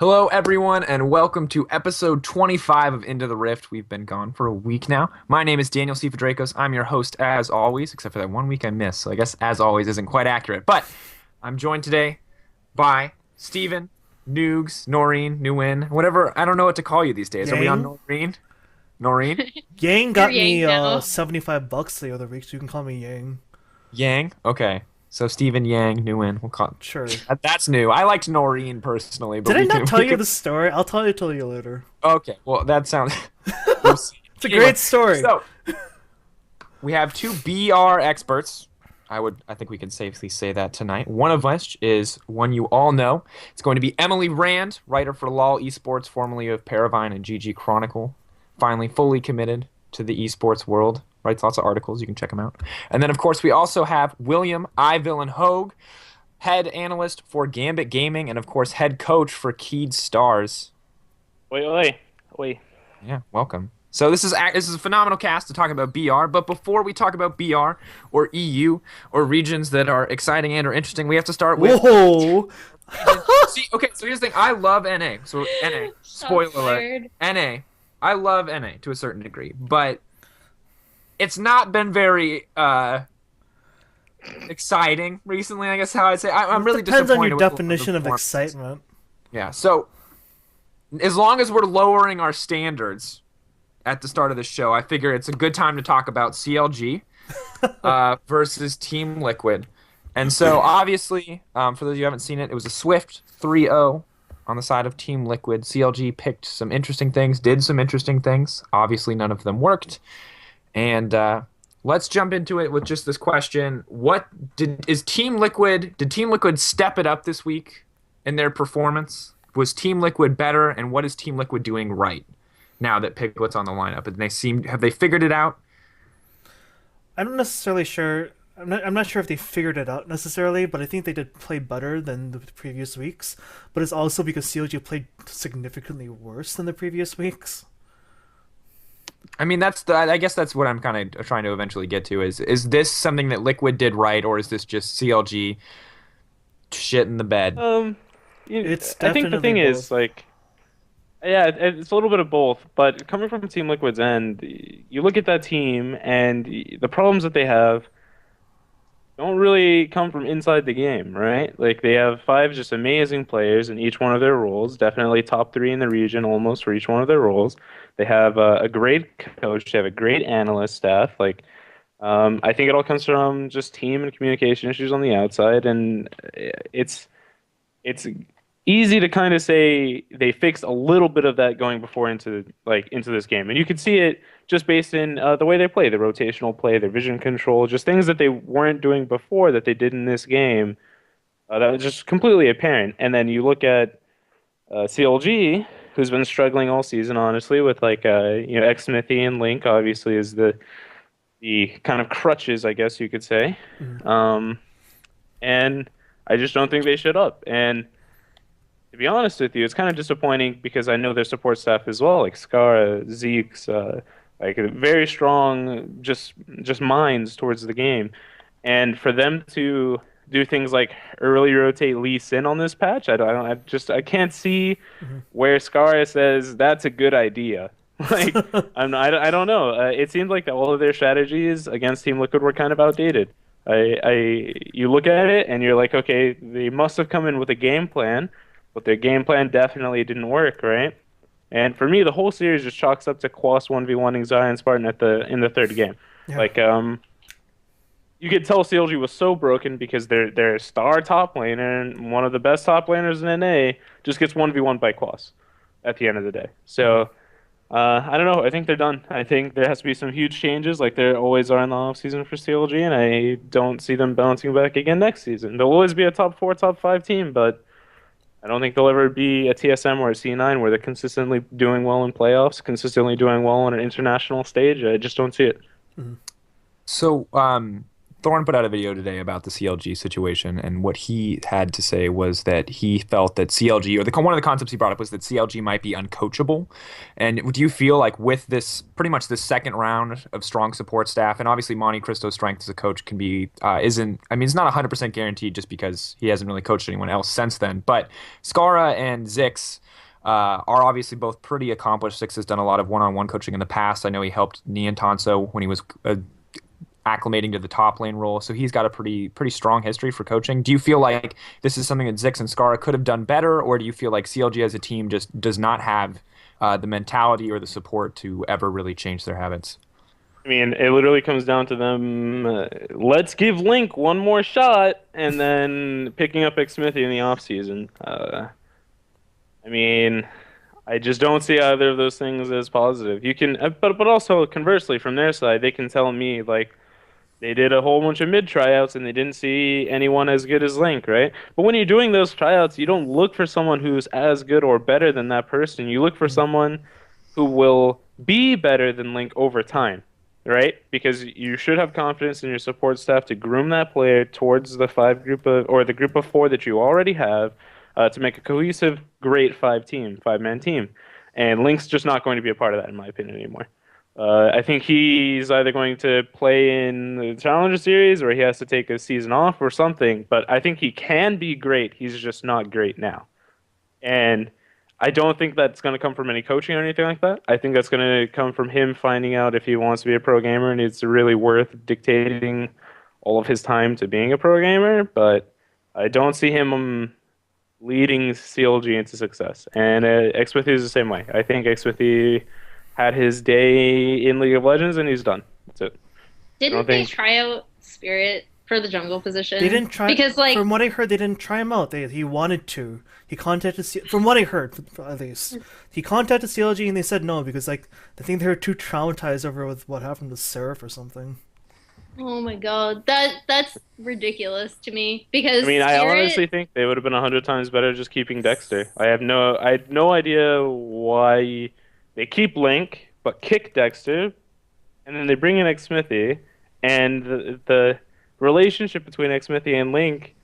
Hello, everyone, and welcome to episode 25 of Into the Rift. We've been gone for a week now. My name is Daniel C. Fedrakos. I'm your host, as always, except for that one week I missed, so I guess as always isn't quite accurate. But I'm joined today by Steven, Noogs, Noreen, Nguyen, whatever. I don't know what to call you these days. Are we on Yang. Noreen? Noreen? Yang You're got Yang me now. $75 the other week, so you can call me Yang. Yang? Okay. So Steven, Yang, Nguyen. We'll call Sure. that's new. I liked Noreen personally, but Did I we not can, tell we you can... the story? I'll tell you later. Okay, well, that sounds... We'll see. It's a Anyway, great story. so we have two BR experts. I think we can safely say that tonight. One of which is one you all know. It's going to be Emily Rand, writer for LOL Esports, formerly of Paravine and GG Chronicle. Finally fully committed to the esports world. Writes lots of articles. You can check them out. And then, of course, we also have William I. Villain Hogue, head analyst for Gambit Gaming, and, of course, head coach for Keyed Stars. Oi, oi, oi. Yeah, welcome. So this is a phenomenal cast to talk about BR, but before we talk about BR or EU or regions that are exciting and or interesting, we have to start with Whoa! See, okay, so here's the thing. I love NA. So NA, spoiler Shots alert. fired. NA. I love NA to a certain degree, but it's not been very exciting recently, I guess how I'd say. I'm really Depends on disappointed your with definition the of performance. excitement. Yeah, so as long as we're lowering our standards at the start of the show, I figure it's a good time to talk about CLG versus Team Liquid. And so, obviously, for those of you who haven't seen it, it was a swift 3-0 on the side of Team Liquid. CLG picked some interesting things, did some interesting things. Obviously, none of them worked. And let's jump into it with just this question: Did Team Liquid step it up this week in their performance? Was Team Liquid better, and what is Team Liquid doing right now that Piglet's on the lineup? And have they figured it out? I'm not necessarily sure. I'm not sure if they figured it out necessarily, but I think they did play better than the previous weeks. But it's also because CLG played significantly worse than the previous weeks. I mean, I guess that's what I'm kind of trying to eventually get to. Is this something that Liquid did right, or is this just CLG shit in the bed? It's I think the definitely thing is, both. like, yeah, it's a little bit of both, but coming from Team Liquid's end, you look at that team and the problems that they have don't really come from inside the game, right? Like, they have five just amazing players in each one of their roles, definitely top three in the region almost for each one of their roles. They have a great coach, they have a great analyst staff. Like, I think it all comes from just team and communication issues on the outside, and it's easy to kind of say they fixed a little bit of that going before into this game, and you could see it just based in the way they play, the rotational play, their vision control, just things that they weren't doing before that they did in this game. That was just completely apparent. And then you look at CLG, who's been struggling all season, honestly, with Xmithy and Link, obviously, is the kind of crutches, I guess you could say. Um, and I just don't think they showed up. And to be honest with you, it's kind of disappointing because I know their support staff as well, like Skara, Zeke's, like very strong, just minds towards the game, and for them to do things like early rotate Lee Sin on this patch, I can't see where Skara says that's a good idea. Like, I don't know. It seemed like all of their strategies against Team Liquid were kind of outdated. You look at it and you're like, okay, they must have come in with a game plan, but their game plan definitely didn't work, right? And for me, the whole series just chalks up to Quas 1v1ing Zion Spartan in the third game. Yeah. Like, you could tell CLG was so broken because their star top laner and one of the best top laners in NA just gets 1v1 by Quas at the end of the day. So, I don't know. I think they're done. I think there has to be some huge changes, like there always are in the off season for CLG, and I don't see them bouncing back again next season. They'll always be a top four, top five team, but I don't think they'll ever be a TSM or a C9 where they're consistently doing well in playoffs, consistently doing well on an international stage. I just don't see it. So, Thorne put out a video today about the CLG situation, and what he had to say was that he felt that CLG, or one of the concepts he brought up was that CLG might be uncoachable. And do you feel like with this, pretty much this second round of strong support staff, and obviously Monte Cristo's strength as a coach can be, I mean, it's not 100% guaranteed just because he hasn't really coached anyone else since then, but Skara and Zix are obviously both pretty accomplished. Zix has done a lot of one-on-one coaching in the past. I know he helped Nian Tanso when he was acclimating to the top lane role, so he's got a pretty strong history for coaching. Do you feel like this is something that Zix and Skara could have done better, or do you feel like CLG as a team just does not have the mentality or the support to ever really change their habits? I mean, it literally comes down to them. Let's give Link one more shot, and then picking up Xmithie in the offseason. I mean, I just don't see either of those things as positive. You can, but also conversely, from their side, they can tell me like they did a whole bunch of mid tryouts and they didn't see anyone as good as Link, right? But when you're doing those tryouts, you don't look for someone who's as good or better than that person. You look for someone who will be better than Link over time, right? Because you should have confidence in your support staff to groom that player towards the the group of four that you already have, to make a cohesive, great five-man team. And Link's just not going to be a part of that, in my opinion, anymore. I think he's either going to play in the Challenger Series or he has to take a season off or something. But I think he can be great. He's just not great now. And I don't think that's going to come from any coaching or anything like that. I think that's going to come from him finding out if he wants to be a pro gamer and it's really worth dictating all of his time to being a pro gamer. But I don't see him leading CLG into success. And Xmithie is the same way. I think Xmithie had his day in League of Legends and he's done. That's it. Didn't they try out Spirit for the jungle position? They didn't try, because like from what I heard, they didn't try him out. He wanted to. He contacted from what I heard, at least, he contacted CLG and they said no because like I think they were too traumatized over with what happened to Seraph or something. Oh my god, that's ridiculous to me. Because I mean, I honestly think they would have been 100 times better just keeping Dexter. I had no idea why they keep Link but kick Dexter, and then they bring in Xmithie, and the relationship between Xmithie and Link,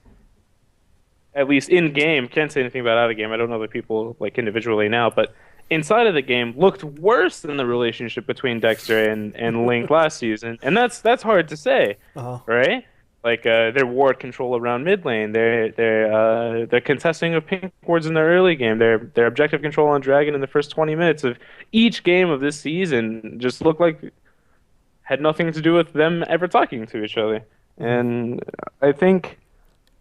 at least in game, can't say anything about out of game. I don't know the people like individually now, but inside of the game looked worse than the relationship between Dexter and Link last season, and that's hard to say, right? Like their ward control around mid lane, their contesting of pink wards in their early game, their objective control on Dragon in the first 20 minutes of each game of this season just looked like had nothing to do with them ever talking to each other. And I think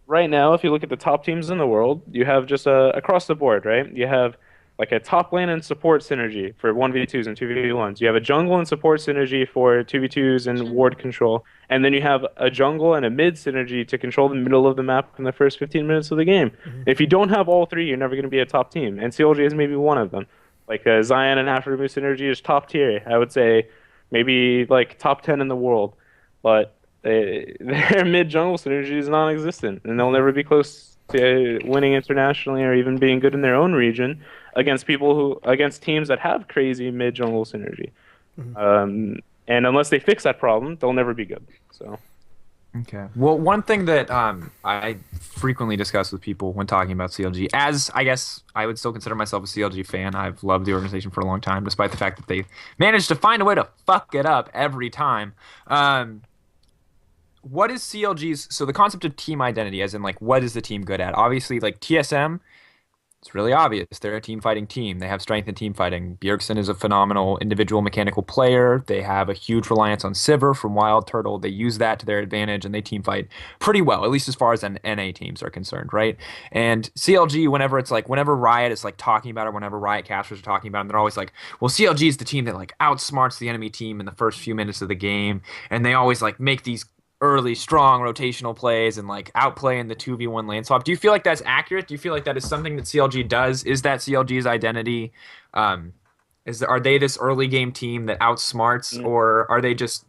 right now, if you look at the top teams in the world, you have just across the board, right? You have like a top lane and support synergy for 1v2s and 2v1s. You have a jungle and support synergy for 2v2s and ward control. And then you have a jungle and a mid synergy to control the middle of the map in the first 15 minutes of the game. If you don't have all three, you're never going to be a top team. And CLG is maybe one of them. Like Zion and Aftermoon synergy is top tier. I would say maybe like top 10 in the world. But their mid jungle synergy is non-existent. And they'll never be close to winning internationally or even being good in their own region against teams that have crazy mid jungle synergy. And unless they fix that problem, they'll never be good. So, okay. Well, one thing that I frequently discuss with people when talking about CLG, as I guess I would still consider myself a CLG fan. I've loved the organization for a long time, despite the fact that they've managed to find a way to fuck it up every time. What is CLG's, so the concept of team identity, as in like what is the team good at? Obviously, like TSM, it's really obvious. They're a team fighting team. They have strength in team fighting. Bjergsen is a phenomenal individual mechanical player. They have a huge reliance on Sivir from Wild Turtle. They use that to their advantage and they team fight pretty well, at least as far as NA teams are concerned, right? And CLG, whenever Riot is like talking about it, whenever Riot casters are talking about it, they're always like, well, CLG is the team that like outsmarts the enemy team in the first few minutes of the game. And they always like make these early, strong rotational plays and like outplay in the 2v1 lane swap. Do you feel like that's accurate? Do you feel like that is something that CLG does? Is that CLG's identity? Are they this early game team that outsmarts, or are they just?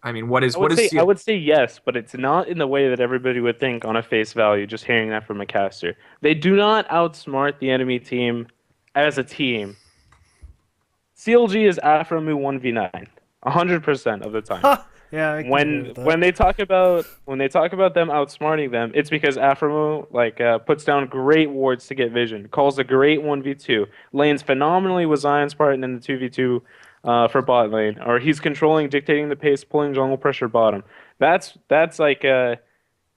I mean, what is? I would say yes, but it's not in the way that everybody would think on a face value. Just hearing that from a caster, they do not outsmart the enemy team as a team. CLG is Aphromoo 1v9, 100% of the time. Yeah, I can agree with that. When they talk about them outsmarting them, it's because Aphromo puts down great wards to get vision, calls a great 1v2, lanes phenomenally with Zion's part in the 2v2 for bot lane, or he's controlling, dictating the pace, pulling jungle pressure bottom. That's like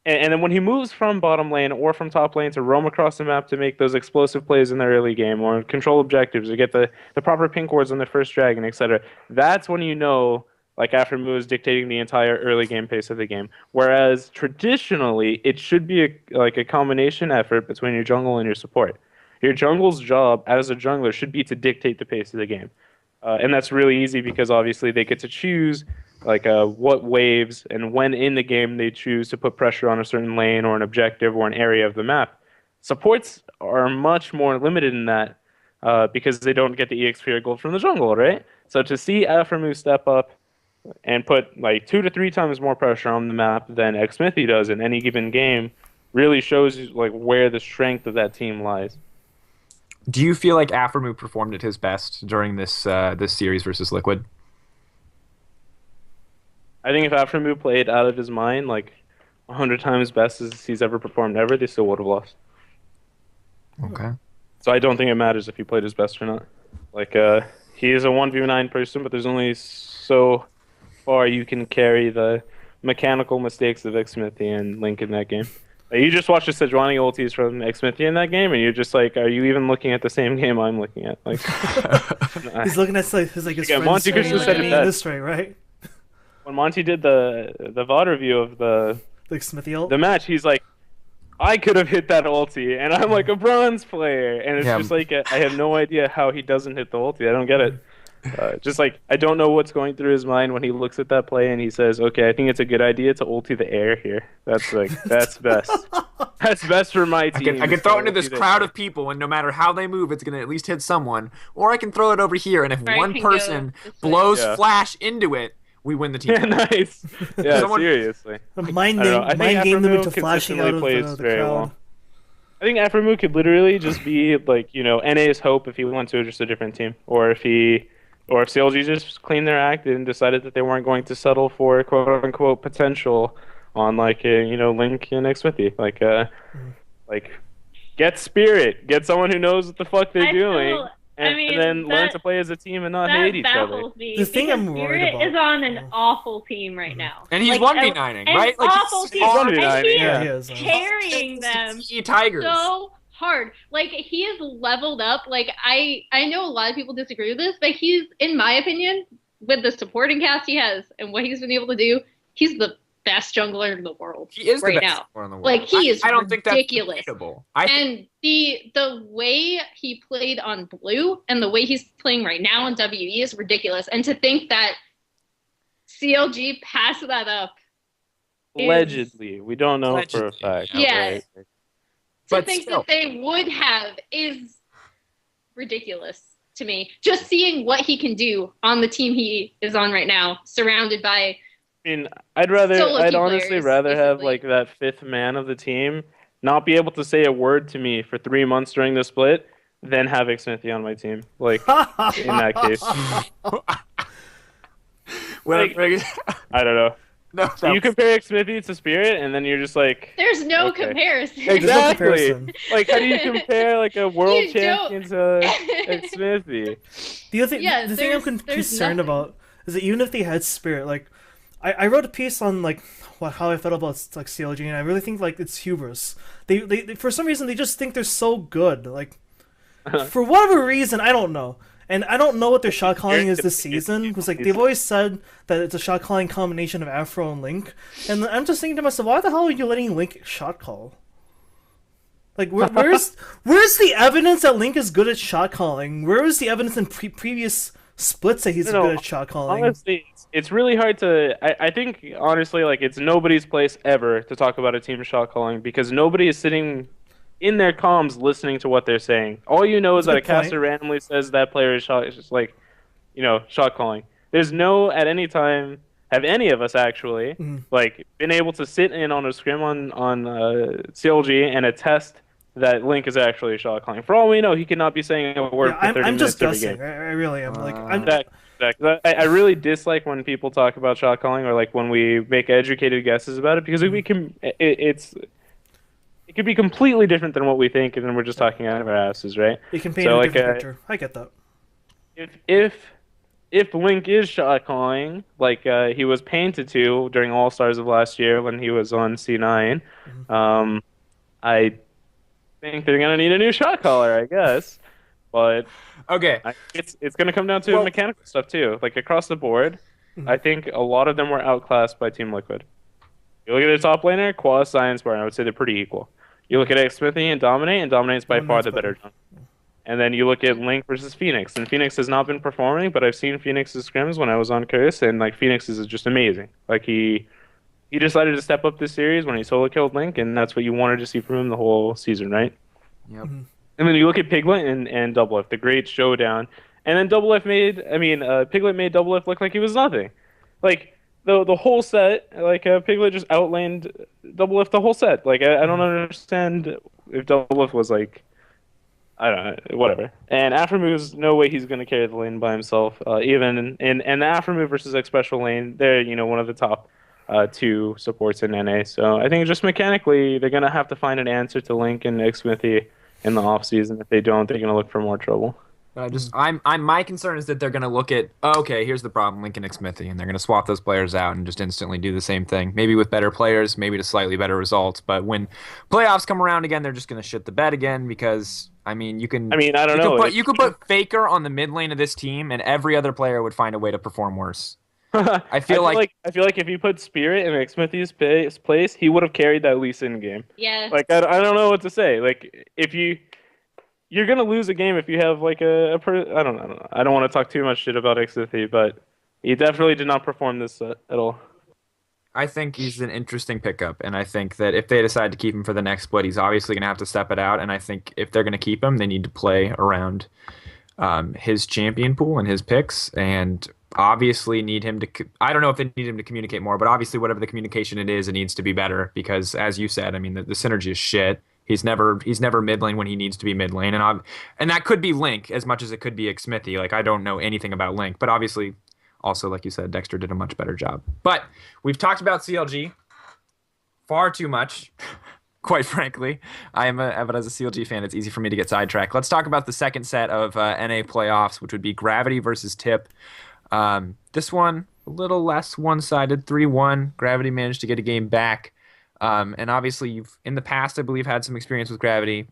and then when he moves from bottom lane or from top lane to roam across the map to make those explosive plays in the early game or control objectives or get the proper pink wards on the first dragon, etc., that's when you know like after moves dictating the entire early game pace of the game. Whereas traditionally, it should be a combination effort between your jungle and your support. Your jungle's job as a jungler should be to dictate the pace of the game. And that's really easy because obviously they get to choose what waves and when in the game they choose to put pressure on a certain lane or an objective or an area of the map. Supports are much more limited in that because they don't get the EXP or gold from the jungle, right? So to see Aphromoo step up and put like 2 to 3 times more pressure on the map than Xmithie does in any given game really shows you like where the strength of that team lies. Do you feel like Aphromoo performed at his best during this this series versus Liquid? I think if Aphromoo played out of his mind, like 100 times best as he's ever performed ever, they still would have lost. Okay. So I don't think it matters if he played his best or not. Like, he is a 1v9 person, but there's only so far you can carry the mechanical mistakes of Xmithie and Link in that game. Like, you just watch the Sejuani ultis from Xmithie in that game, and you're just like, are you even looking at the same game I'm looking at? Like, He's looking at his friends Monty Christian said it best. this way, right? When Monty did the VOD review of the Xmithie ult? the match, he's like, I could have hit that ulti, and I'm like a bronze player, and it's just like I have no idea how he doesn't hit the ulti. I don't get it. Just like I don't know what's going through his mind when he looks at that play and he says, "Okay, I think it's a good idea to ulti the air here." That's best. That's best for my team. I can throw it into this crowd of people, and no matter how they move, it's gonna at least hit someone. Or I can throw it over here, and if one person blows flash into it, we win the team. Yeah, nice. Yeah, seriously. Mind game them into flashing out of the crowd. Well. I think Aphromoo could literally just be like, NA's hope if he went to just a different team, or if CLG just cleaned their act and decided that they weren't going to settle for quote unquote potential on Link and Xmithie. Like get Spirit, get someone who knows what the fuck they're doing. And then learn to play as a team and not hate each other. The thing I'm worried about is on an awful team right now. And he's 1v9ing, right? Like awful team. And he is carrying them Tigers. so hard. Like, he is leveled up. Like, I know a lot of people disagree with this, but he's, in my opinion, with the supporting cast he has and what he's been able to do, he's the best jungler in the world. He is right the best now. jungler in the world. Like, he is I don't ridiculous. Think that's and the way he played on Blue and the way he's playing right now on WE is ridiculous. And to think that CLG passed that up. Allegedly. We don't know for a fact. Yeah. Right? To think that they would have is ridiculous to me. Just seeing what he can do on the team he is on right now, surrounded by I'd honestly rather have like that fifth man of the team not be able to say a word to me for 3 months during the split than have Xmithie on my team. Like in that case. I don't know. No, you compare Xmithie to Spirit, and then you're just like, there's no comparison. Exactly. Like, how do you compare like a world champion to Xmithie? The thing I'm concerned about is that even if they had Spirit, like, I wrote a piece on like how I felt about like CLG, and I really think like it's hubris. They for some reason they just think they're so good. Like, for whatever reason, I don't know. And I don't know what their shot calling is this season, because like they've always said that it's a shot calling combination of Afro and Link, and I'm just thinking to myself, why the hell are you letting Link shot call? Like, where's the evidence that Link is good at shot calling? Where is the evidence in previous splits that he's good at shot calling? Honestly, it's really hard to. I think honestly, like, it's nobody's place ever to talk about a team shot calling because nobody is sitting in their comms listening to what they're saying. All you know is that a caster randomly says that player is shot. It's just like, shot calling. There's no at any time have any of us actually like been able to sit in on a scrim on CLG and attest that Link is actually shot calling. For all we know, he cannot be saying a word for 30 I'm minutes just every guessing. game. I really am. Like, Yeah, 'cause I really dislike when people talk about shot calling or like when we make educated guesses about it because we can it could be completely different than what we think and then we're just Yeah. talking out of our asses, right? It can paint So a like different picture. I get that. if if if Link is shot calling like he was painted to during All Stars of last year when he was on C9, Mhm. I think they're gonna need a new shot caller, I guess. But Okay. it's going to come down to Well, mechanical stuff too. Like across the board, I Mhm. think a lot of them were outclassed by Team Liquid. You look at the top laner, Quas, Science Bar, I would say they're pretty equal. You look at Xmithy and Dominate's by far Dominate's the better better. jungle. And then you look at Link versus Phoenix, and Phoenix has not been performing, but I've seen Phoenix's scrims when I was on Curse, and like Phoenix is just amazing. Like he decided to step up this series when he solo killed Link, and that's what you wanted to see from him the whole season, right? yep. And then you look at Piglet and Double F, the great showdown. And then Piglet made Double F look like he was nothing. Like the whole set, like Piglet just outlaned Double F the whole set. Like I don't Mhm. understand if Double F was like I don't know, whatever. And Afromove's no way he's gonna carry the lane by himself. Even in the Afromove versus X Special lane, they're one of the top two supports in NA. So I think just mechanically they're gonna have to find an answer to Link and Xmithy in the off season. If they don't, they're gonna look for more trouble. But Mhm. my concern is that they're going to look at, oh, okay, here's the problem, Lincoln and Smithy, and they're going to swap those players out and just instantly do the same thing. Maybe with better players, maybe to slightly better results. But when playoffs come around again, they're just going to shit the bed again because, I mean, I mean, I don't know. you could put Faker on the mid lane of this team, and every other player would find a way to perform worse. I feel like I feel like if you put Spirit in Xmithy's place, he would have carried that Lee Sin game. Yeah. Like I don't know what to say. Like if you're gonna lose a game if you have like I don't know. I don't want to talk too much shit about Xmithy, but he definitely did not perform this set at all. I think he's an interesting pickup, and I think that if they decide to keep him for the next split, he's obviously going to have to step it out. And I think if they're going to keep him, they need to play around his champion pool and his picks, and obviously need him to. I don't know if they need him to communicate more, but obviously whatever the communication it is, it needs to be better because, as you said, I mean the synergy is shit. He's never mid lane when he needs to be mid lane, and that could be Link as much as it could be Xmithy. Like I don't know anything about Link, but obviously, also like you said, Dexter did a much better job. But we've talked about CLG far too much. Quite frankly, but as a CLG fan, it's easy for me to get sidetracked. Let's talk about the second set of NA playoffs, which would be Gravity versus Tip. This one, a little less one-sided, 3-1. Gravity managed to get a game back. And obviously, you've, in the past, I believe, had some experience with Gravity.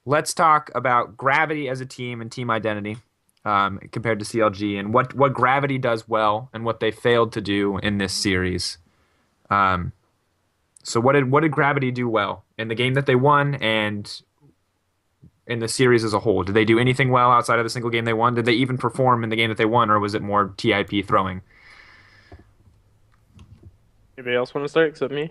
Let's talk about Gravity as a team and team identity compared to CLG and what Gravity does well and what they failed to do in this series. So what did Gravity do well in the game that they won and in the series as a whole? Did they do anything well outside of the single game they won? Did they even perform in the game that they won, or was it more TIP throwing? Anybody else want to start except me?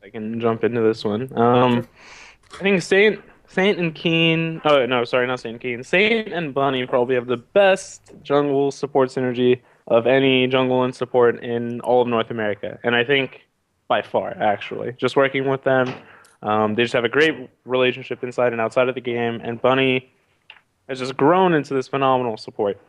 I can jump into this one. Sure. I think Saint and Keen. Oh no, sorry, not Saint and Keen. Saint and Bunny probably have the best jungle support synergy of any jungle and support in all of North America, and I think by far, actually, just working with them, they just have a great relationship inside and outside of the game. And Bunny has just grown into this phenomenal support.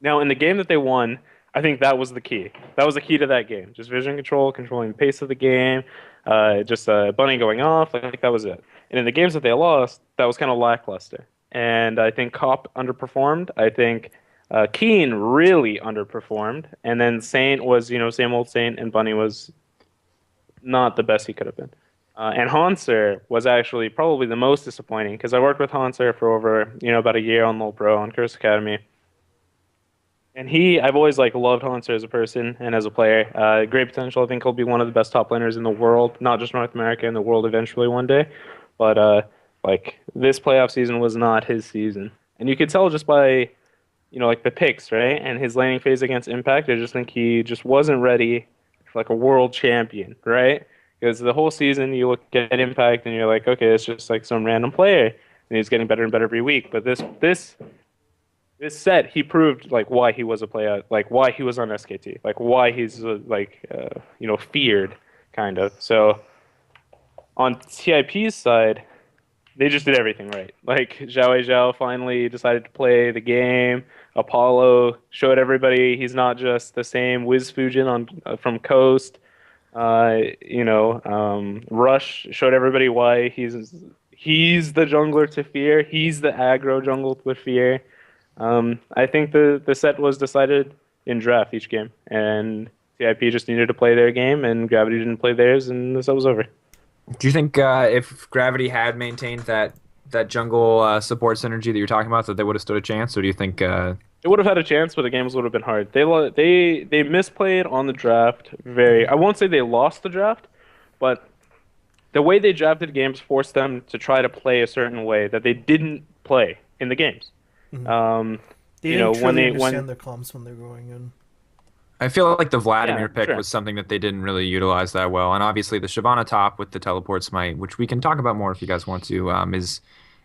Now, in the game that they won, I think that was the key. That was the key to that game. Just vision control, controlling the pace of the game, just Bunny going off. I think that was it. And in the games that they lost, that was kind of lackluster. And I think Cop underperformed. I think Keen really underperformed. And then Saint was, same old Saint, and Bunny was not the best he could have been. And Hanser was actually probably the most disappointing because I worked with Hanser for over, about a year on LoL Pro on Curse Academy. And I've always loved Hanser as a person and as a player. Great potential. I think he'll be one of the best top laners in the world, not just North America, in the world eventually one day. But this playoff season was not his season, and you could tell just by, the picks, right, and his laning phase against Impact. I just think he just wasn't ready for a world champion, right? Because the whole season you look at Impact and you're like, okay, it's just some random player, and he's getting better and better every week. But this set, he proved why he was a player, why he was on SKT, why he's feared kind of. So on TIP's side, they just did everything right. Like Zhao Zhao finally decided to play the game. Apollo showed everybody he's not just the same Wiz Fujin on from Coast. Rush showed everybody why he's the jungler to fear. He's the aggro jungle to fear. I think the set was decided in draft each game, and CIP just needed to play their game, and Gravity didn't play theirs, and the set was over. Do you think if Gravity had maintained that jungle support synergy that you're talking about, that they would have stood a chance, or do you think? It would have had a chance, but the games would have been hard. They misplayed on the draft. I won't say they lost the draft, but the way they drafted games forced them to try to play a certain way that they didn't play in the games. Mm-hmm. They didn't truly understand their comps when they're going in. I feel like the Vladimir pick was something that they didn't really utilize that well, and obviously the Shyvana top with the teleport smite, which we can talk about more if you guys want to,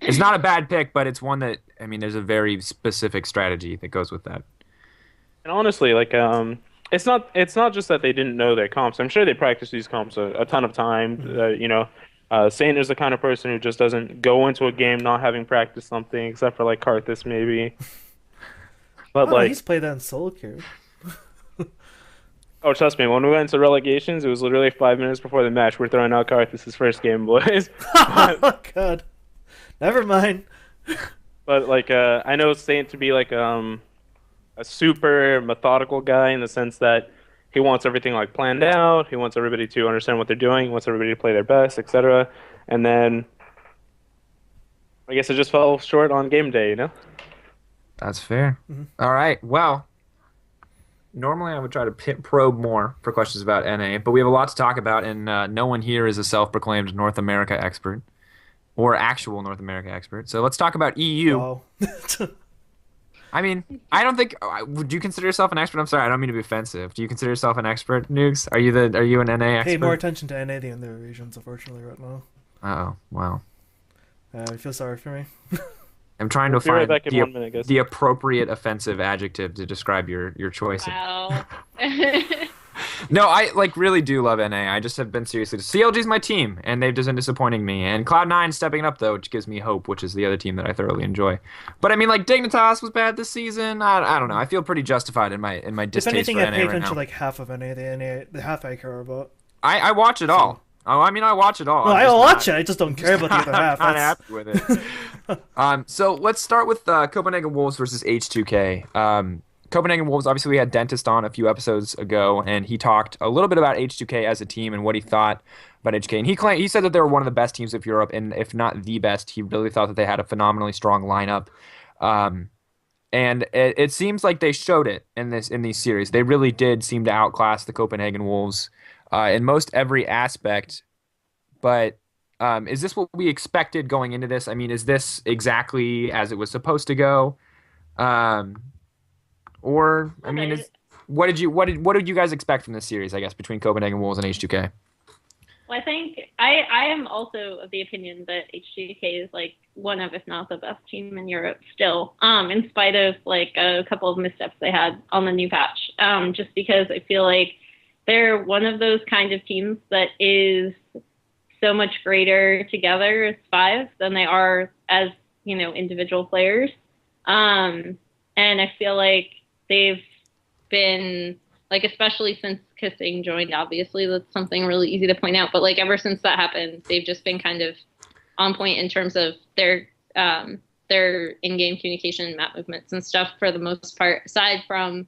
is not a bad pick, but it's one that, I mean, there's a very specific strategy that goes with that. And honestly, like it's not just that they didn't know their comps. I'm sure they practiced these comps a ton of time. Saint is the kind of person who just doesn't go into a game not having practiced something, except for like Karthus maybe. But he's played that in solo queue. Oh, trust me, when we went into relegations, it was literally 5 minutes before the match. We're throwing out Karthus' first game, boys. Oh, God. Never mind. But, like, I know Saint to be, like, a super methodical guy in the sense that he wants everything, like, planned out. He wants everybody to understand what they're doing. He wants everybody to play their best, etc. And then, I guess it just fell short on game day, you know? That's fair. Mm-hmm. All right, well... Normally, I would try to probe more for questions about NA, but we have a lot to talk about, and no one here is a self-proclaimed North America expert or actual North America expert. So let's talk about EU. Wow. I mean, I don't think. Would you consider yourself an expert? I'm sorry, I don't mean to be offensive. Do you consider yourself an expert, Nukes? Are you an NA expert? Pay more attention to NA than the regions, unfortunately, right now. Oh, wow. You feel sorry for me? I'm trying to find the appropriate offensive adjective to describe your choice. Wow. No, I really do love NA. I just have been seriously. CLG's my team, and they've just been disappointing me. And Cloud9 stepping up though, which gives me hope, which is the other team that I thoroughly enjoy. But I mean, like Dignitas was bad this season. I don't know. I feel pretty justified in my distaste if anything, for NA I pay right attention now. to like half of NA, the half I care about. I watch it all. Oh, I mean, I watch it all. No, I watch it. I just don't care about the other half. I'm not happy with it. So let's start with Copenhagen Wolves versus H2K. Copenhagen Wolves, obviously, we had Dentist on a few episodes ago, and he talked a little bit about H2K as a team and what he thought about H2K. And he said that they were one of the best teams of Europe, and if not the best, he really thought that they had a phenomenally strong lineup. And it seems like they showed it in these series. They really did seem to outclass the Copenhagen Wolves in most every aspect. But is this what we expected going into this? I mean, is this exactly as it was supposed to go? Or I mean, what did you guys expect from this series? I guess between Copenhagen Wolves and H2K. Well, I think I am also of the opinion that H2K is like one of, if not the best team in Europe still, in spite of like a couple of missteps they had on the new patch. Just because I feel like they're one of those kind of teams that is so much greater together as five than they are as, individual players. And I feel like they've been, like, especially since Kissing joined, obviously, that's something really easy to point out. But, like, ever since that happened, they've just been kind of on point in terms of their in-game communication and map movements and stuff for the most part, aside from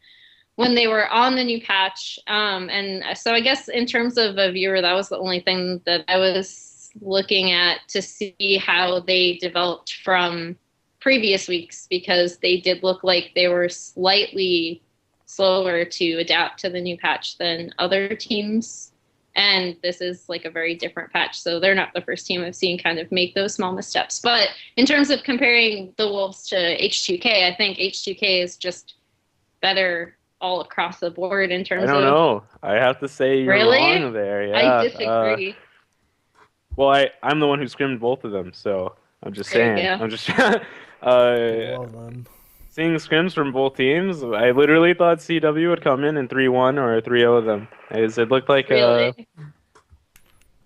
when they were on the new patch. And so I guess in terms of a viewer, that was the only thing that I was looking at to see how they developed from previous weeks, because they did look like they were slightly slower to adapt to the new patch than other teams. And this is like a very different patch, so they're not the first team I've seen kind of make those small missteps. But in terms of comparing the Wolves to H2K, I think H2K is just better all across the board in terms of... I don't know. I have to say you're wrong there. Yeah. I disagree. Well, I'm the one who scrimmed both of them, so I'm just saying. I'm just seeing scrims from both teams. I literally thought CW would come in 3-1 or 3-0 of them. It looked like really?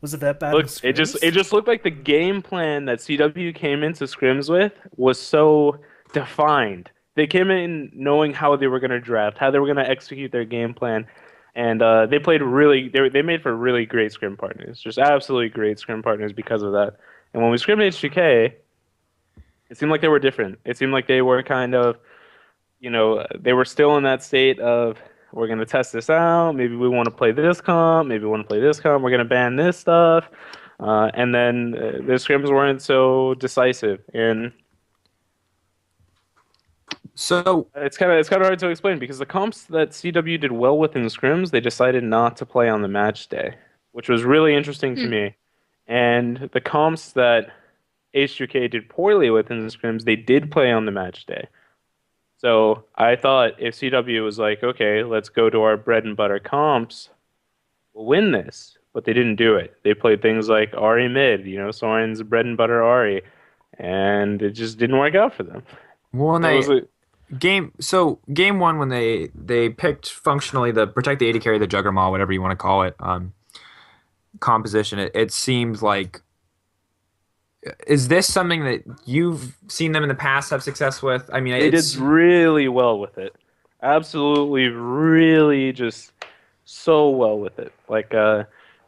Was it that bad in Look, it scrims? just looked like the game plan that CW came into scrims with was so defined. They came in knowing how they were going to draft, how they were going to execute their game plan, and they played really. They made for really great scrim partners, just absolutely great scrim partners because of that. And when we scrimmed H2K, it seemed like they were different. It seemed like they were kind of, they were still in that state of we're going to test this out. Maybe we want to play this comp. Maybe we want to play this comp. We're going to ban this stuff. And then the scrims weren't so decisive. And So it's kind of hard to explain because the comps that CW did well with in scrims, they decided not to play on the match day, which was really interesting to Hmm. me. And the comps that H2K did poorly with in the scrims, they did play on the match day. So I thought if CW was like, okay, let's go to our bread and butter comps, we'll win this. But they didn't do it. They played things like Ari mid, Soren's bread and butter Ari, and it just didn't work out for them. when So it they was a, game one when they picked functionally the protect the AD carry, the Juggernaut, whatever you want to call it, composition. It seems like, is this something that you've seen them in the past have success with? I mean, they did it's really well with it. Absolutely, really just so well with it.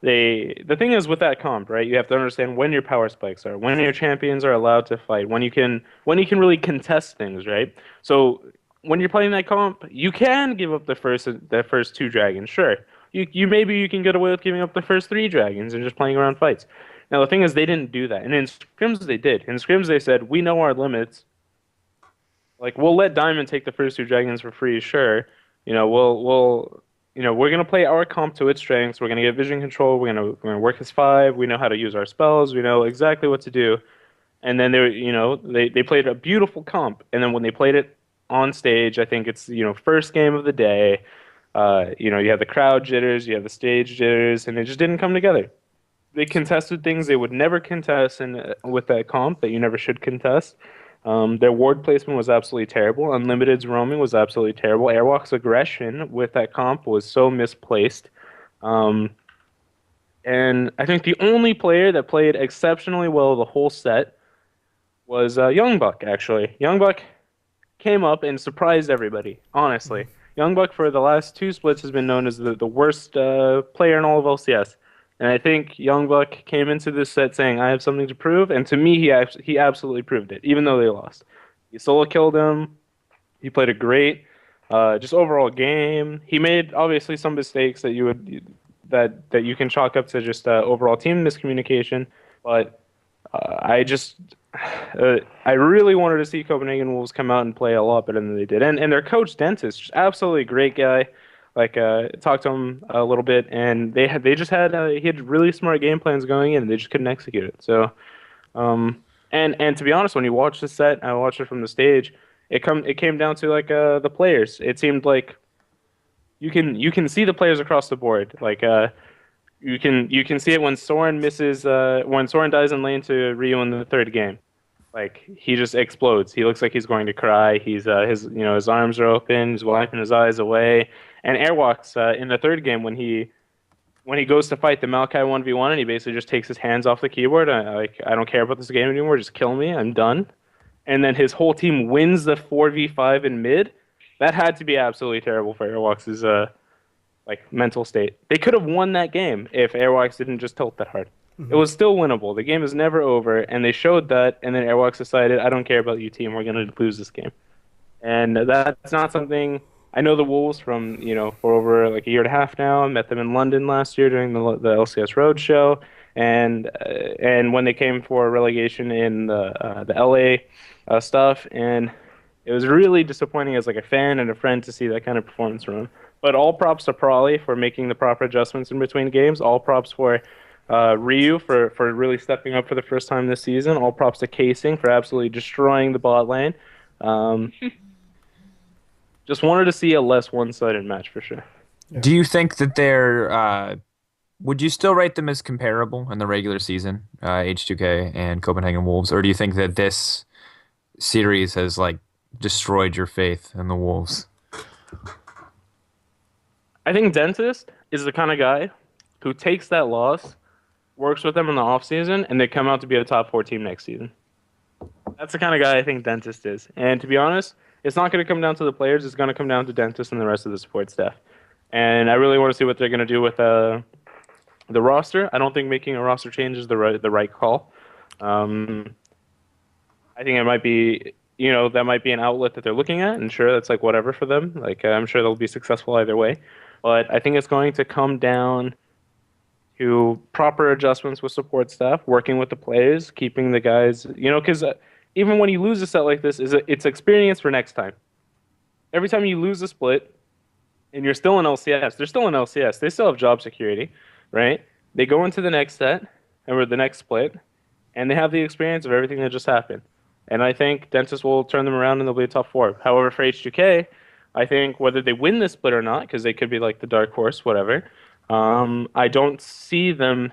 The thing is with that comp, right? You have to understand when your power spikes are, when your champions are allowed to fight, when you can really contest things, right? So when you're playing that comp, you can give up the first two dragons, sure. You maybe you can get away with giving up the first three dragons and just playing around fights. Now the thing is they didn't do that. And in scrims they did. In scrims they said, we know our limits. Like we'll let Diamond take the first two dragons for free, sure. We're gonna play our comp to its strengths. We're gonna get vision control. We're gonna work as five. We know how to use our spells. We know exactly what to do. And then they played a beautiful comp. And then when they played it on stage, I think it's first game of the day. You have the crowd jitters, you have the stage jitters, and it just didn't come together. They contested things they would never contest with that comp that you never should contest. Their ward placement was absolutely terrible. Unlimited's roaming was absolutely terrible. Airwalk's aggression with that comp was so misplaced. Um, and I think the only player that played exceptionally well the whole set was Youngbuck, actually. Youngbuck came up and surprised everybody, honestly. Youngbuck for the last two splits has been known as the worst player in all of LCS. And I think Youngbuck came into this set saying, I have something to prove. And to me, he absolutely proved it, even though they lost. He solo killed him. He played a great, just overall game. He made obviously some mistakes that you can chalk up to just overall team miscommunication. But I just I really wanted to see Copenhagen Wolves come out and play a lot better than they did. And their coach Dentist, just absolutely great guy. Talked to him a little bit, and he had really smart game plans going in, and they just couldn't execute it. So, and to be honest, when you watch the set, I watched it from the stage. It came down to the players. It seemed like you can see the players across the board. You can see it when Soren dies in lane to Ryu in the third game. Like he just explodes. He looks like he's going to cry. His arms are open. He's wiping his eyes away. And Airwalks in the third game when he goes to fight the Maokai 1v1 and he basically just takes his hands off the keyboard. I don't care about this game anymore. Just kill me. I'm done. And then his whole team wins the 4v5 in mid. That had to be absolutely terrible for Airwalks' mental state. They could have won that game if Airwalks didn't just tilt that hard. It was still winnable. The game is never over, and they showed that. And then Airwalks decided, "I don't care about you, team. We're going to lose this game." And that's not something I know. The Wolves from for over a year and a half now. I met them in London last year during the LCS Roadshow, and when they came for relegation in the LA stuff, and it was really disappointing as a fan and a friend to see that kind of performance from him. But all props to Prawley for making the proper adjustments in between games. All props for Ryu for really stepping up for the first time this season. All props to Casing for absolutely destroying the bot lane. Just wanted to see a less one-sided match for sure. Do you think that would you still rate them as comparable in the regular season, H2K and Copenhagen Wolves, or do you think that this series has destroyed your faith in the Wolves? I think Dentist is the kind of guy who takes that loss works with them in the offseason, and they come out to be a top 4 team next season. That's the kind of guy I think Dentist is. And to be honest, it's not going to come down to the players. It's going to come down to Dentist and the rest of the support staff. And I really want to see what they're going to do with the roster. I don't think making a roster change is the right call. I think it might be, that might be an outlet that they're looking at, and sure, that's like whatever for them. Like I'm sure they'll be successful either way. But I think it's going to come down to proper adjustments with support staff, working with the players, keeping the guys, because even when you lose a set like this, it's experience for next time. Every time you lose a split, and you're still in LCS, they're still in LCS. They still have job security, right? They go into the next set, or the next split, and they have the experience of everything that just happened. And I think Dentist will turn them around and they'll be a top 4. However, for H2K, I think whether they win this split or not, because they could be like the dark horse, whatever, I don't see them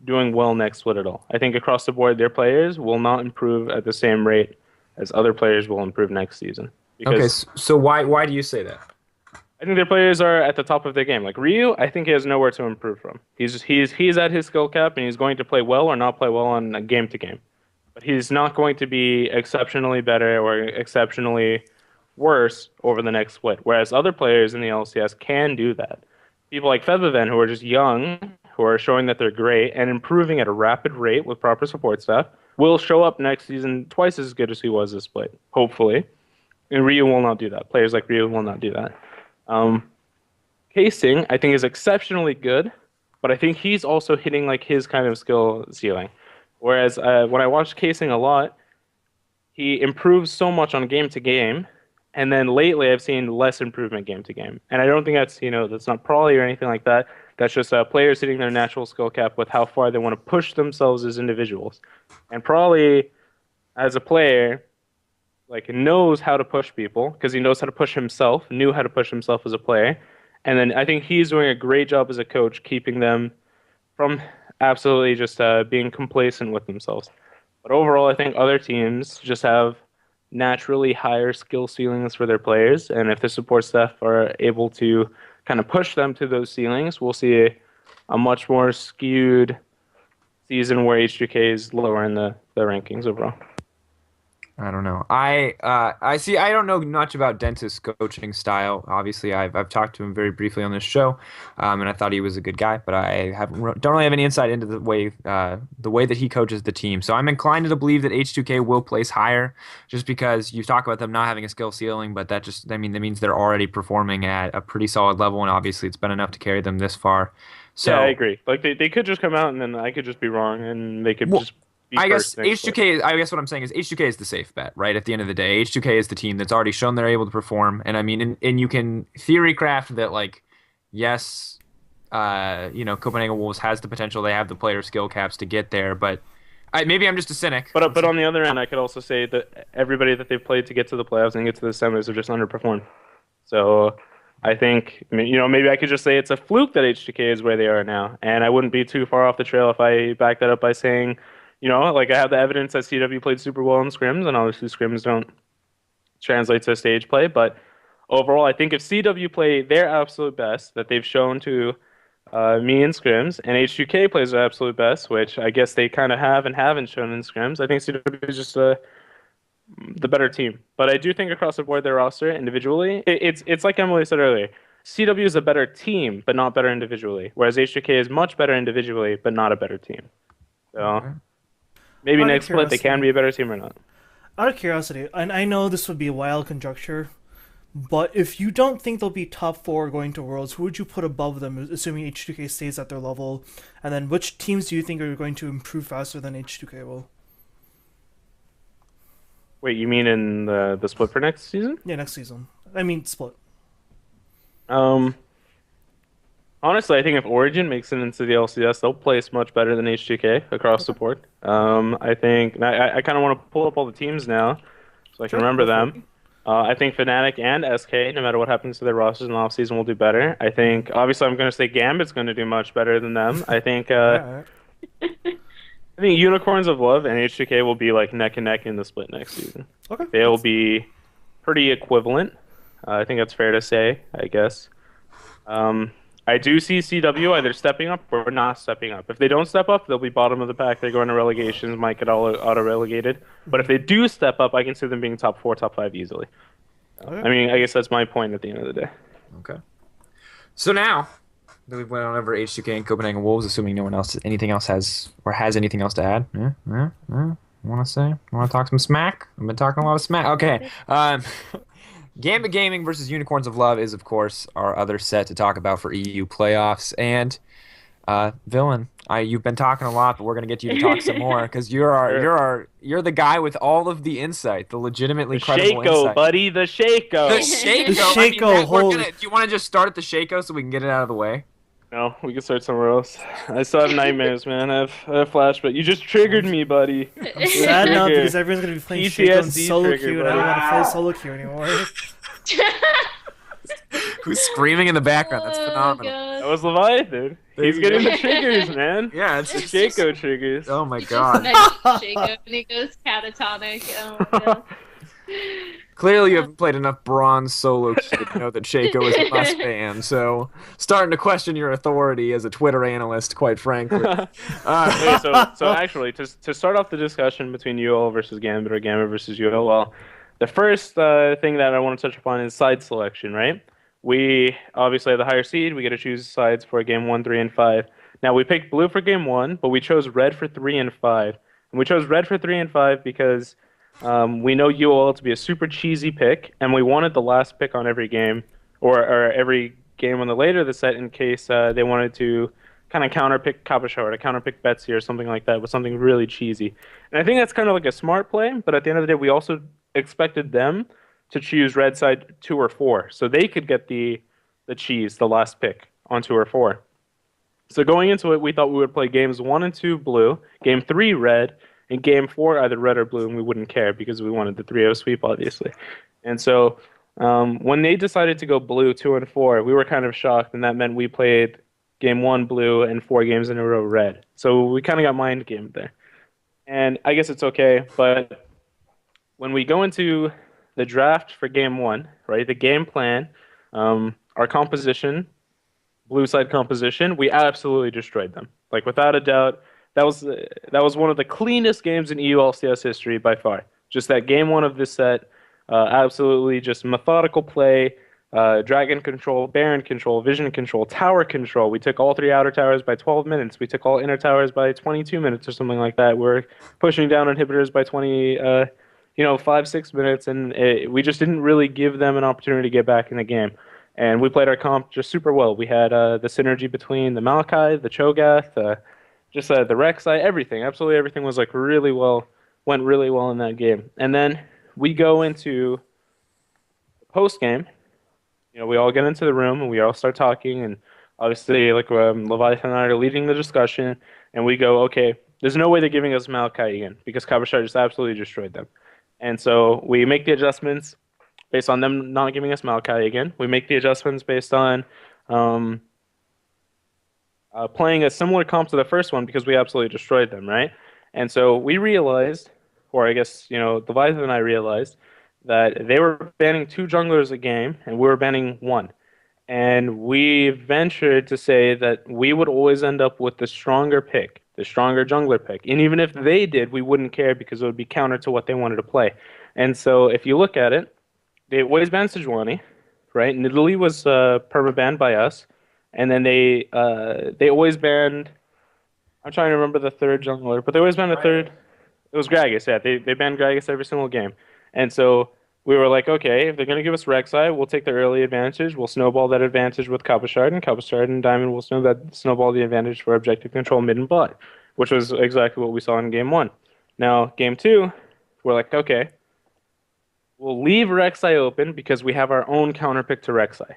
doing well next split at all. I think across the board, their players will not improve at the same rate as other players will improve next season. Okay, so why do you say that? I think their players are at the top of their game. Like Ryu, I think he has nowhere to improve from. He's at his skill cap, and he's going to play well or not play well on a game to game. But he's not going to be exceptionally better or exceptionally worse over the next split. Whereas other players in the LCS can do that. People like Featherven, who are just young, who are showing that they're great and improving at a rapid rate with proper support staff, will show up next season twice as good as he was this split, hopefully. And Ryu will not do that. Players like Ryu will not do that. Casing, I think, is exceptionally good, but I think he's also hitting like his kind of skill ceiling. Whereas when I watch Casing a lot, he improves so much on game to game, and then lately I've seen less improvement game to game. And I don't think that's not Prawley or anything like that. That's just players hitting their natural skill cap with how far they want to push themselves as individuals. And Prawley, as a player, knows how to push people because he knows how to push himself, knew how to push himself as a player. And then I think he's doing a great job as a coach keeping them from absolutely just being complacent with themselves. But overall, I think other teams just have naturally higher skill ceilings for their players. And if the support staff are able to kind of push them to those ceilings, we'll see a much more skewed season where H2K is lower in the rankings overall. I don't know. I see. I don't know much about Dentist's coaching style. Obviously, I've talked to him very briefly on this show, and I thought he was a good guy. But I don't really have any insight into the way that he coaches the team. So I'm inclined to believe that H2K will place higher, just because you talk about them not having a skill ceiling. But that means they're already performing at a pretty solid level, and obviously it's been enough to carry them this far. So yeah, I agree. Like they could just come out and then I could just be wrong, and they could just. I guess H2K. I guess what I'm saying is H2K is the safe bet, right? At the end of the day, H2K is the team that's already shown they're able to perform, and I mean, and you can theory craft that, like, yes, Copenhagen Wolves has the potential. They have the player skill caps to get there, but maybe I'm just a cynic. But on the other end, I could also say that everybody that they've played to get to the playoffs and get to the semis have just underperformed. So I think maybe I could just say it's a fluke that H2K is where they are now, and I wouldn't be too far off the trail if I back that up by saying. I have the evidence that CW played super well in scrims, and obviously scrims don't translate to stage play. But overall, I think if CW play their absolute best that they've shown to me in scrims, and H2K plays their absolute best, which I guess they kind of have and haven't shown in scrims, I think CW is just the better team. But I do think across the board, their roster individually, it's like Emily said earlier, CW is a better team, but not better individually, whereas H2K is much better individually, but not a better team. So. Okay. Maybe next split they can be a better team or not. Out of curiosity, and I know this would be a wild conjecture, but if you don't think they'll be top 4 going to Worlds, who would you put above them, assuming H2K stays at their level? And then which teams do you think are going to improve faster than H2K will? Wait, you mean in the split for next season? Yeah, next season. I mean split. Honestly, I think if Origin makes it into the LCS, they'll place much better than H2K across the board. I think I kind of want to pull up all the teams now so I can remember them. I think Fnatic and SK, no matter what happens to their rosters in the offseason, will do better. I think, obviously, I'm going to say Gambit's going to do much better than them. I think I think Unicorns of Love and H2K will be like neck and neck in the split next season. Okay. They'll be pretty equivalent. I think that's fair to say, I guess. I do see CW either stepping up or not stepping up. If they don't step up, they'll be bottom of the pack. They go into relegations, might get all auto-relegated. But if they do step up, I can see them being top 4, top 5 easily. Okay. I mean, I guess that's my point at the end of the day. Okay. So now that we've went on over H2K and Copenhagen Wolves, assuming no one else anything else has anything else to add. Want to say? Want to talk some smack? I've been talking a lot of smack. Okay. Gambit Gaming versus Unicorns of Love is, of course, our other set to talk about for EU playoffs. And Villain, you've been talking a lot, but we're gonna get you to talk some more because you're the guy with all of the insight, the legitimately credible Shaco, insight. buddy, the Shaco. The Shaco. The Shaco, Do you want to just start at the Shaco so we can get it out of the way? No, we can start somewhere else. I still have nightmares, man. I have flashbacks. You just triggered me, buddy. Sad now because everyone's gonna be playing Shaco in PTSD solo trigger, queue, and I don't buddy. want to play solo queue anymore. Who's screaming in the background? That's phenomenal. That was Leviathan. He's you getting go. the triggers, man. Yeah, it's The just Shaco triggers. Oh my Just god. mentions Shaco and he goes catatonic. Oh my god. Clearly, you haven't played enough bronze solo queue to know that Shaco is a must ban. So, starting to question your authority as a Twitter analyst, quite frankly. Wait, so actually, to start off the discussion between UL versus Gambit or Gambit versus UL, well, the first thing that I want to touch upon is side selection, right? We obviously have the higher seed. We get to choose sides for game 1, 3, and 5. Now, we picked blue for game 1, but we chose red for 3 and 5. And we chose red for 3 and 5 because we know UL to be a super cheesy pick, and we wanted the last pick on every game, or every game on the later of the set in case they wanted to kind of counterpick Kappa or to counterpick Betsy or something like that with something really cheesy. And I think that's kind of like a smart play, but at the end of the day, we also expected them to choose red side 2 or 4, so they could get the cheese, the last pick, on 2 or 4. So going into it, we thought we would play games 1 and 2 blue, game 3 red, and game 4 either red or blue, and we wouldn't care because we wanted the 3-0 sweep, obviously. And so when they decided to go blue 2 and 4, we were kind of shocked, and that meant we played game 1 blue and 4 games in a row red. So we kind of got mind gamed there. And I guess it's okay, but when we go into the draft for game 1, right, the game plan, our composition, blue side composition, we absolutely destroyed them. Like, without a doubt, that was one of the cleanest games in EU LCS history by far. Just that game 1 of this set, absolutely just methodical play, dragon control, baron control, vision control, tower control. We took all 3 outer towers by 12 minutes. We took all inner towers by 22 minutes or something like that. We're pushing down inhibitors by 5-6 minutes, and we just didn't really give them an opportunity to get back in the game. And we played our comp just super well. We had the synergy between the Maokai, the Cho'Gath, the Rek'Sai, everything. Absolutely everything was like went really well in that game. And then we go into post game. We all get into the room and we all start talking, and obviously Leviathan and I are leading the discussion, and we go, okay, there's no way they're giving us Maokai again because Kabashar just absolutely destroyed them. And so we make the adjustments based on them not giving us Maokai again. We make the adjustments based on playing a similar comp to the first one because we absolutely destroyed them, right? And so we realized, or I guess, Leviathan and I realized, that they were banning 2 junglers a game and we were banning 1. And we ventured to say that we would always end up with the stronger pick, the stronger jungler pick. And even if they did, we wouldn't care because it would be counter to what they wanted to play. And so if you look at it, they always banned Sejuani, right? Nidalee was perma-banned by us. And then they always banned, I'm trying to remember the third jungler, but they always banned the third. It was Gragas, yeah. They banned Gragas every single game. And so we were like, okay, if they're going to give us Rek'Sai, we'll take the early advantage. We'll snowball that advantage with Kabashard, and Kabashard and Diamond will snowball the advantage for objective control mid and bot, which was exactly what we saw in game 1. Now, game 2, we're like, okay, we'll leave Rek'Sai open because we have our own counterpick to Rek'Sai.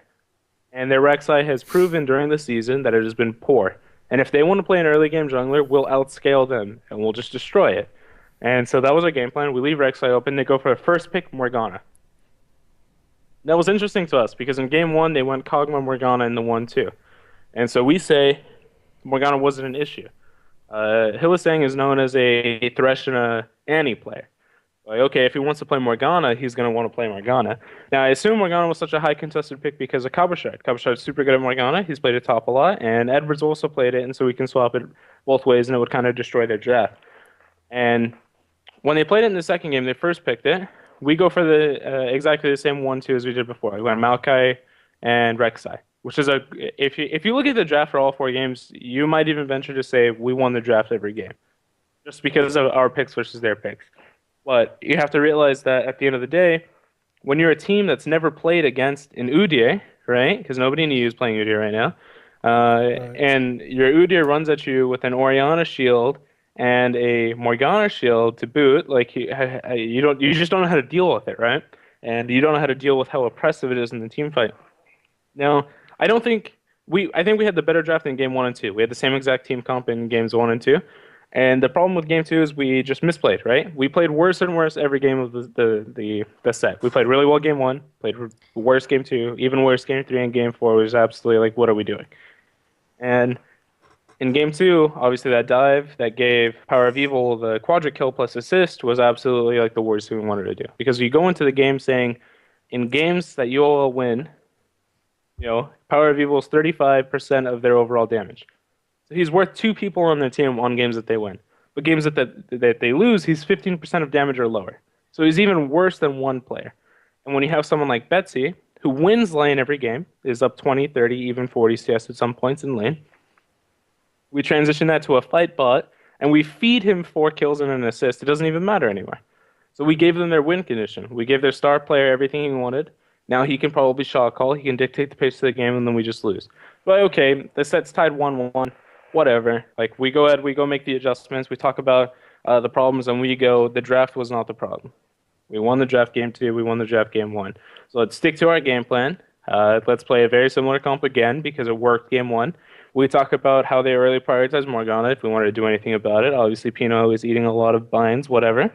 And their Rek'Sai has proven during the season that it has been poor. And if they want to play an early game jungler, we'll outscale them, and we'll just destroy it. And so that was our game plan. We leave Rek'Sai open. They go for a first pick, Morgana. That was interesting to us because in game 1, they went Kog'Maw, Morgana in the 1-2. And so we say Morgana wasn't an issue. Hylissang is known as a Thresh and a Annie player. Like, okay, if he wants to play Morgana, he's going to want to play Morgana. Now, I assume Morgana was such a high contested pick because of Cabochard. Cabochard's super good at Morgana. He's played it top a lot, and Edwards also played it, and so we can swap it both ways, and it would kind of destroy their draft. And when they played it in the second game, they first picked it. We go for the exactly the same 1-2 as we did before. We went Maokai and Rek'Sai, which is if you look at the draft for all 4 games, you might even venture to say we won the draft every game, just because of our picks versus their picks. But you have to realize that at the end of the day, when you're a team that's never played against an Udyr, right? Because nobody in EU is playing Udyr right now, and your Udyr runs at you with an Orianna shield and a Morgana shield to boot, like you just don't know how to deal with it, right? And you don't know how to deal with how oppressive it is in the team fight. Now, I think we had the better draft in game 1 and 2. We had the same exact team comp in games 1 and 2. And the problem with game 2 is we just misplayed, right? We played worse and worse every game of the set. We played really well game 1, played worse game 2, even worse game 3, and game 4 was absolutely like, what are we doing? And in game 2, obviously that dive that gave Power of Evil the quadra kill plus assist was absolutely like the worst thing we wanted to do. Because you go into the game saying, in games that you all win, Power of Evil is 35% of their overall damage. So he's worth 2 people on their team on games that they win. But games that they lose, he's 15% of damage or lower. So he's even worse than 1 player. And when you have someone like Betsy, who wins lane every game, is up 20, 30, even 40 CS at some points in lane, we transition that to a fight bot, and we feed him 4 kills and an assist. It doesn't even matter anymore. So we gave them their win condition. We gave their star player everything he wanted. Now he can probably shot call. He can dictate the pace of the game, and then we just lose. But okay, the set's tied 1-1. Whatever. Like, we go ahead, we go make the adjustments. We talk about the problems, and we go, the draft was not the problem. We won the draft game 2. We won the draft game 1. So let's stick to our game plan. Let's play a very similar comp again because it worked game 1. We talk about how they really prioritize Morgana if we wanted to do anything about it. Obviously, Pino is eating a lot of binds, whatever.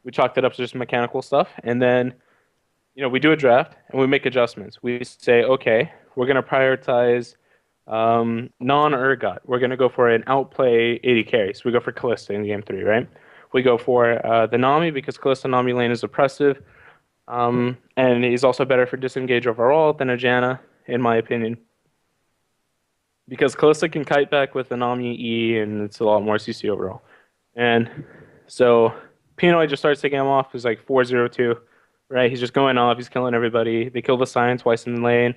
We chalked it up to just mechanical stuff. And then, we do a draft and we make adjustments. We say, okay, we're going to prioritize non-Urgot. We're going to go for an outplay AD carry. So we go for Kalista in game 3, right? We go for the Nami because Kalista Nami lane is oppressive. And he's also better for disengage overall than a Janna, in my opinion. Because Kalista can kite back with the Nami E, and it's a lot more CC overall. And so Pinoy just starts taking him off. He's like 4-0-2, right? He's just going off. He's killing everybody. They kill the Sion twice in the lane.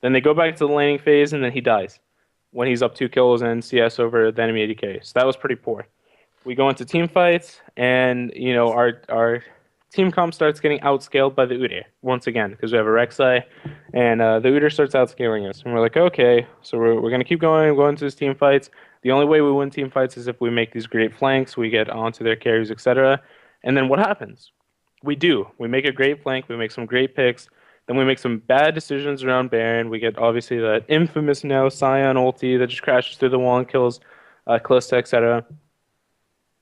Then they go back to the laning phase, and then he dies when he's up 2 kills and CS over the enemy AD. So that was pretty poor. We go into team fights, and our team comp starts getting outscaled by the Udyr once again because we have a Rek'Sai, and the Udyr starts outscaling us. And we're like, okay, so we're going to keep going into these team fights. The only way we win team fights is if we make these great flanks, we get onto their carries, etc. And then what happens? We make a great flank, we make some great picks, then we make some bad decisions around Baron. We get obviously that infamous now Sion ulti that just crashes through the wall and kills Kalista, etc.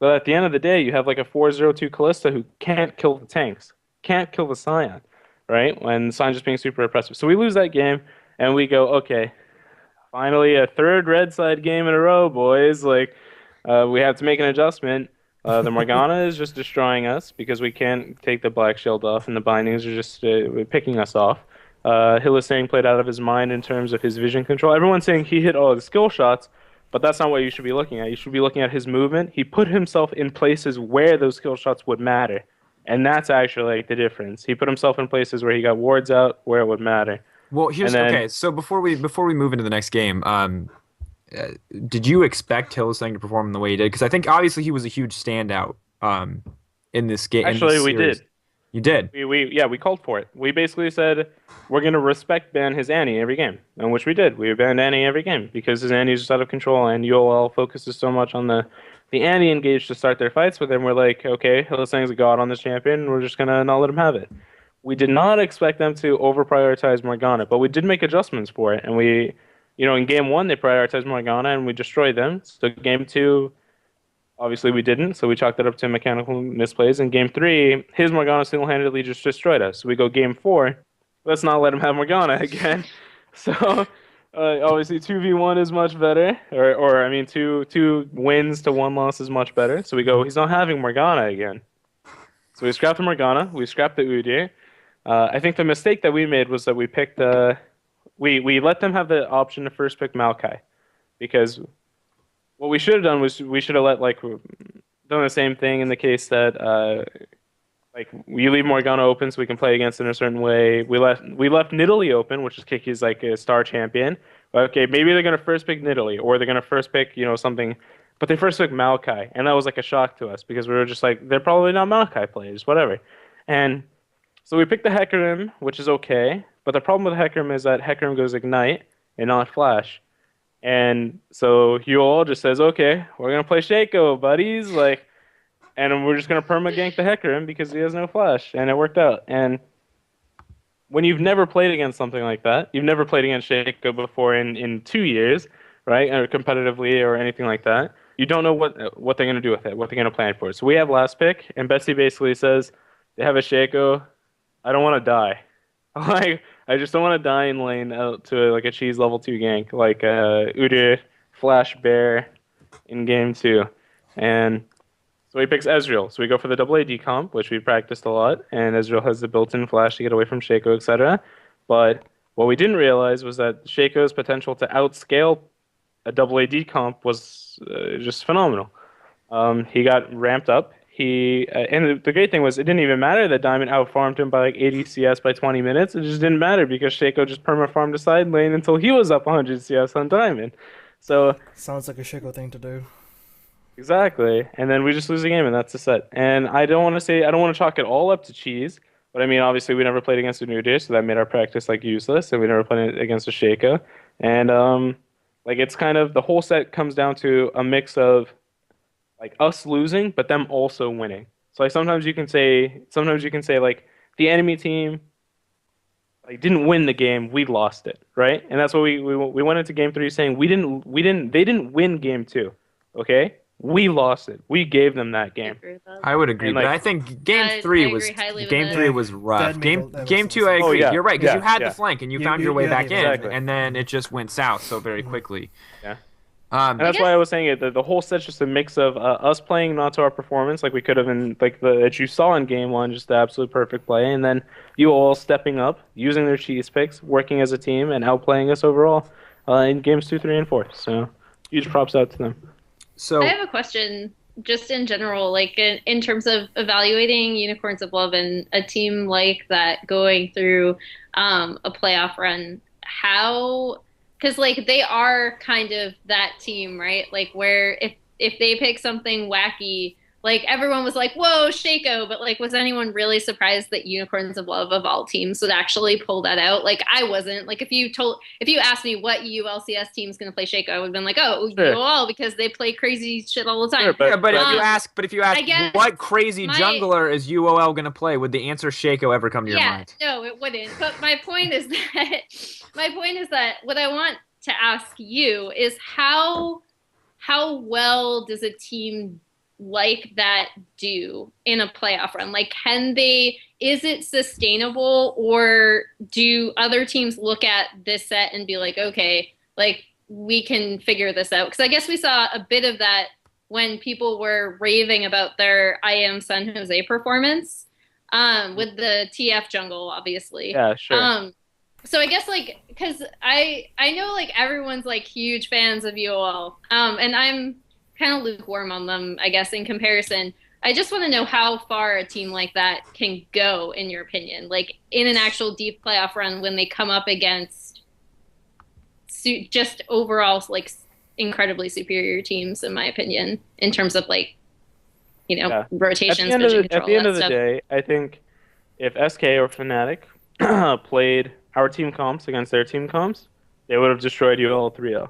But at the end of the day, you have like a 4-0-2 Kalista who can't kill the tanks, can't kill the Sion, right? When Sion just being super oppressive. So we lose that game, and we go, okay, finally a 3rd red side game in a row, boys. Like, we have to make an adjustment. The Morgana is just destroying us because we can't take the black shield off, and the bindings are just picking us off. Hylissang played out of his mind in terms of his vision control. Everyone's saying he hit all the skill shots, but that's not what you should be looking at. You should be looking at his movement. He put himself in places where those skill shots would matter. And that's actually like the difference. He put himself in places where he got wards out where it would matter. Well, okay. So before we move into the next game, did you expect Hylissang to perform in the way he did? Because I think obviously he was a huge standout in this game. Actually, we did. You did? We called for it. We basically said we're going to respect ban his Annie every game, and which we did. We banned Annie every game because his Annie is just out of control, and UOL focuses so much on the Annie engaged to start their fights with him. We're like, okay, Hylissang's a god on this champion. We're just going to not let him have it. We did not expect them to over-prioritize Morgana, but we did make adjustments for it, and we, in game 1, they prioritized Morgana, and we destroyed them. So game 2... obviously, we didn't, so we chalked it up to mechanical misplays. In game 3, his Morgana single-handedly just destroyed us. So we go game 4, let's not let him have Morgana again. So, obviously, 2v1 is much better. Or I mean, two wins to 1 loss is much better. So we go, he's not having Morgana again. So we scrapped the Morgana, we scrapped the Udyr. I think the mistake that we made was that we picked we let them have the option to first pick Maokai, because what we should have done was we should have let like done the same thing in the case that like you leave Morgana open so we can play against it in a certain way. We left Nidalee open, which is Kiki's like a star champion. But okay, maybe they're gonna first pick Nidalee, or they're gonna first pick something, but they first picked Maokai, and that was like a shock to us because we were just like they're probably not Maokai players, whatever. And so we picked the Hecarim, which is okay, but the problem with Hecarim is that Hecarim goes Ignite and not Flash. And so Yul just says, okay, we're going to play Shaco, buddies. Like, and we're just going to perma-gank the Hecarim because he has no Flash. And it worked out. And when you've never played against something like that, you've never played against Shaco before in 2 years, right, or competitively or anything like that, you don't know what they're going to do with it, what they're going to plan for it. So we have last pick, and Betsy basically says, they have a Shaco, I don't want to die. Like, I just don't want to die in lane out to like a cheese level 2 gank, like Udyr, Flash Bear in game 2. And so he picks Ezreal. So we go for the double AD comp, which we practiced a lot, and Ezreal has the built-in flash to get away from Shaco, etc. But what we didn't realize was that Shaco's potential to outscale a double AD comp was just phenomenal. He got ramped up. And the great thing was it didn't even matter that Diamond outfarmed him by like 80 CS by 20 minutes. It just didn't matter because Shaco just perma-farmed the side lane until he was up 100 CS on Diamond. So Sounds like a Shaco thing to do. exactly. And then we just lose the game, and that's the set. And I don't want to chalk it all up to cheese. But I mean, obviously, we never played against a Udyr, so that made our practice like useless, and we never played against a Shaco. And like it's kind of the whole set comes down to a mix of like us losing, but them also winning. So like sometimes you can say like the enemy team like didn't win the game, we lost it, right? And that's what we went into game 3 saying they didn't win game 2, okay? We lost it. We gave them that game. I would agree, And, but like, I think game 3 was rough. That Game makes 2, I agree. Oh, yeah. You're right because Yeah, you had yeah. the flank and you You- found you- your way you had back the- in, Exactly. and then it just went south so very quickly. Yeah. Um, And that's why I was saying it. The whole set's just a mix of us playing not to our performance, like we could have in like that you saw in game 1, just the absolute perfect play, and then you all stepping up, using their cheese picks, working as a team, and outplaying us overall in games 2, 3, and 4. So huge props out to them. so I have a question, just in general, like in terms of evaluating Unicorns of Love and a team like that going through a playoff run. How, because like they are kind of that team, right? Like where if they pick something wacky, like everyone was like, "Whoa, Shaco!" But like, was anyone really surprised that Unicorns of Love of all teams would actually pull that out? Like, I wasn't. Like, if you asked me what ULCS team's going to play Shaco, I would have been like, "Oh, Sure. UOL," because they play crazy shit all the time. Sure, but- yeah, but Um, if you ask I guess what crazy my- jungler is UOL going to play, would the answer Shaco ever come to your Yeah, mind? no, it wouldn't. But my point is that what I want to ask you is how well does a team like that do in a playoff run? Like, is it sustainable, or do other teams look at this set and be like, okay, like we can figure this out? Because I guess we saw a bit of that when people were raving about their I Am San Jose performance with the TF jungle, obviously. Yeah, sure. So I guess like because I know like everyone's like huge fans of UOL, and I'm kind of lukewarm on them, I guess, in comparison. I just want to know how far a team like that can go, in your opinion, like in an actual deep playoff run when they come up against just overall like incredibly superior teams, in my opinion, in terms of like, Yeah. rotations, At the vision control, end that of the stuff. day, I think if SK or Fnatic played our team comps against their team comps, they would have destroyed UL 3-0.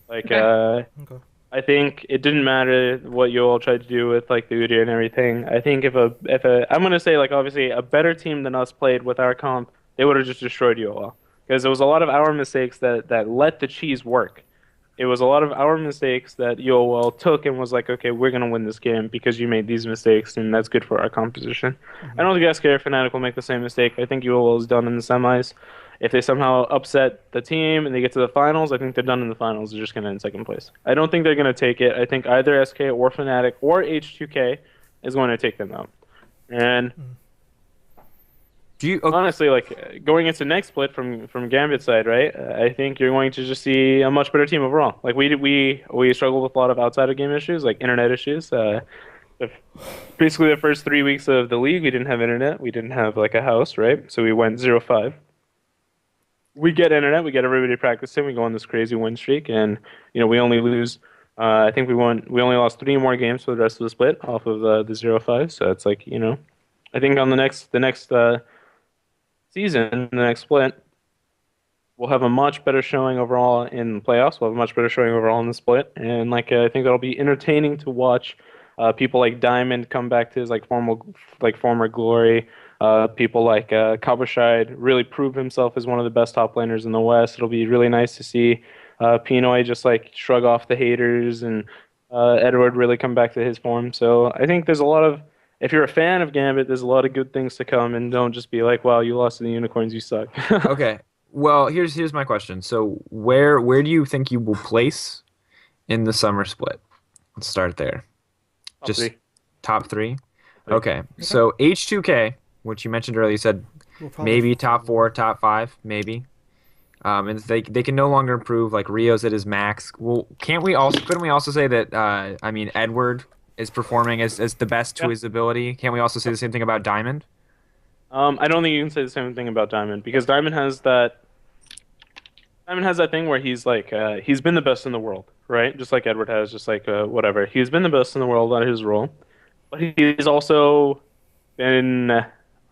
Like, Okay. Okay. I think it didn't matter what you all tried to do with like the Udyr and everything. I think if I'm gonna say like obviously a better team than us played with our comp, they would have just destroyed UOL because it was a lot of our mistakes that let the cheese work. It was a lot of our mistakes that UOL took and was like, okay, we're gonna win this game because you made these mistakes and that's good for our composition. I don't think SK or Fnatic will make the same mistake. I think UOL is done in the semis. If they somehow upset the team and they get to the finals, I think they're done in the finals. They're just going to end second place. I don't think they're going to take it. I think either SK or Fnatic or H2K is going to take them out. And Do you? Okay, honestly, like going into next split from Gambit side, right? I think you're going to just see a much better team overall. Like we struggled with a lot of outside of game issues, like internet issues. The, basically the first 3 weeks of the league, we didn't have internet. We didn't have like a house, right? So we went 0-5. We get internet, we get everybody practicing, we go on this crazy win streak, and we only lose. I think we only lost 3 more games for the rest of the split off of the 0-5. So it's like I think on the next season, the next split, we'll have a much better showing overall in the playoffs. We'll have a much better showing overall in the split, and I think that'll be entertaining to watch. People like Diamond come back to his former glory. People like Kabashide really prove himself as one of the best top laners in the West. It'll be really nice to see Pinoy just like shrug off the haters and Edward really come back to his form. So I think there's a lot of, if you're a fan of Gambit, there's a lot of good things to come, and don't just be like, wow, you lost to the Unicorns, you suck. okay. Well, here's my question. So where do you think you will place in the summer split? Let's start there. Top Just three. top three. Okay. So H2K, which you mentioned earlier, you said We'll probably maybe top 4, top 5, maybe. And they can no longer improve. Like Rio's at his max. Well, couldn't we also say that? I mean, Edward is performing as the best to Yeah. his ability. Can't we also say the same thing about Diamond? I don't think you can say the same thing about Diamond, because Diamond has that. Diamond has that thing where he's like he's been the best in the world, right? Just like Edward has, just like whatever. He's been the best in the world at his role, but he's also been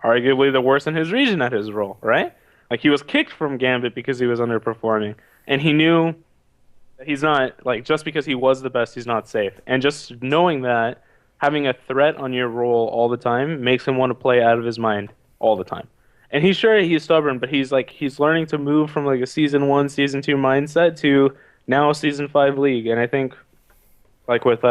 arguably the worst in his region at his role, right? Like he was kicked from Gambit because he was underperforming, and he knew that he's not, like, just because he was the best, he's not safe. And just knowing that, having a threat on your role all the time makes him want to play out of his mind all the time. And he's stubborn, but he's learning to move from like a season 1, season 2 mindset to now a season 5 league. And I think like with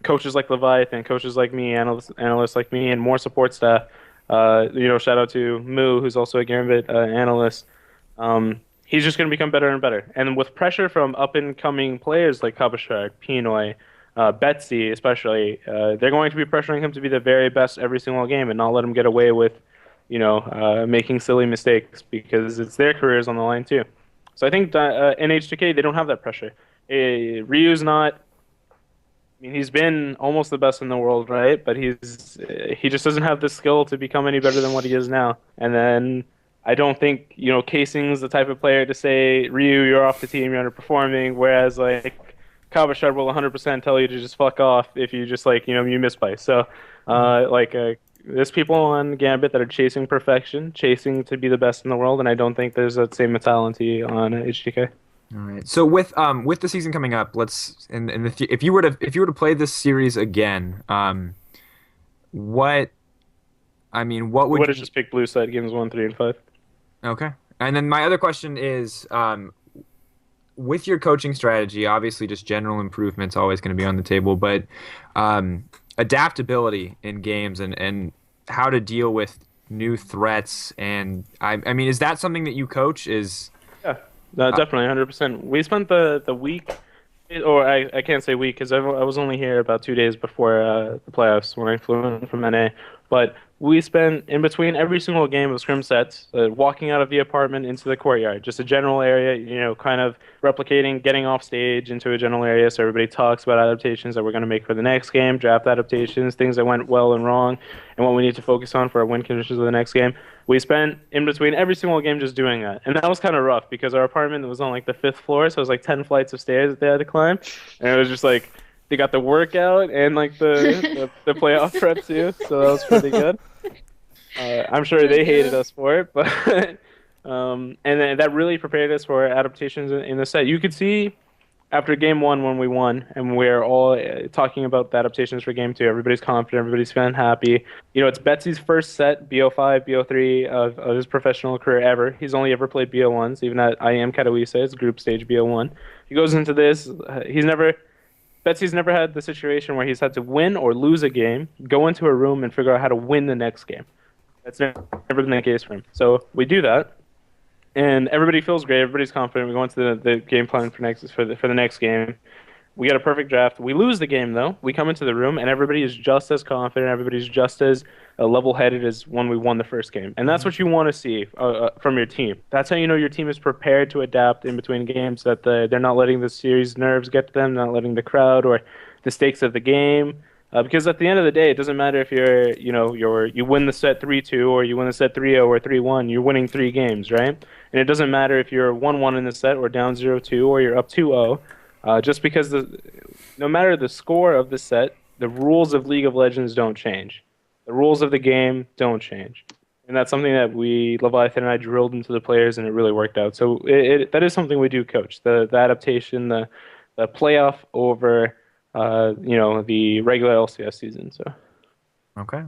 coaches like Leviathan, coaches like me, analysts like me, and more support staff. Shout out to Moo, who's also a Gambit analyst. He's just going to become better and better. And with pressure from up and coming players like Kabashar, Pinoy, Betsy especially, they're going to be pressuring him to be the very best every single game and not let him get away with making silly mistakes, because it's their careers on the line too. So I think in H2K, they don't have that pressure. Ryu's not. I mean, he's been almost the best in the world, right? But he just doesn't have the skill to become any better than what he is now. And then I don't think Casing's the type of player to say, Ryu, you're off the team, you're underperforming. Whereas like Kabashard will 100% tell you to just fuck off if you just you miss by. So there's people on Gambit that are chasing perfection, chasing to be the best in the world, and I don't think there's that same mentality on HGK. All right. So with the season coming up, if you were to play this series again, what would Would have just picked blue side games 1, 3, and 5. Okay. And then my other question is, with your coaching strategy, obviously just general improvements always going to be on the table, but adaptability in games and how to deal with new threats, and I mean, is that something that you coach? Yeah, definitely 100%. We spent the week, or I can't say week because I was only here about 2 days before the playoffs when I flew in from NA, but we spent in between every single game of scrim sets, walking out of the apartment into the courtyard, just a general area, kind of replicating, getting off stage into a general area so everybody talks about adaptations that we're going to make for the next game, draft adaptations, things that went well and wrong, and what we need to focus on for our win conditions of the next game. We spent in between every single game just doing that. And that was kind of rough because our apartment was on like the 5th floor, so it was like 10 flights of stairs that they had to climb. And it was just like, they got the workout and like the playoff prep too, so that was pretty good. I'm sure they hated us for it, but and then that really prepared us for adaptations in the set. You could see after game 1 when we won, and we're all talking about the adaptations for game 2. Everybody's confident, everybody's feeling happy. It's Betsy's first set, BO5, BO3 of his professional career ever. He's only ever played BO1s, even at IEM Katowice, it's group stage BO1. He goes into this, Betsy's never had the situation where he's had to win or lose a game, go into a room and figure out how to win the next game. That's never been the case for him. So we do that, and everybody feels great. Everybody's confident. We go into the game plan for the next game. We get a perfect draft. We lose the game, though. We come into the room, and everybody is just as confident. Everybody's just as level-headed as when we won the first game. And that's what you want to see from your team. That's how you know your team is prepared to adapt in between games, that they're not letting the series nerves get to them, not letting the crowd or the stakes of the game. Because at the end of the day, it doesn't matter if you win the set 3-2 or you win the set 3-0 or 3-1. You're winning 3 games, right? And it doesn't matter if you're 1-1 in the set or down 0-2 or you're up 2-0. Just because no matter the score of the set, the rules of League of Legends don't change. The rules of the game don't change. And that's something that Leviathan and I drilled into the players, and it really worked out. So that is something we do coach. The adaptation, the playoff over the regular LCS season. So Okay.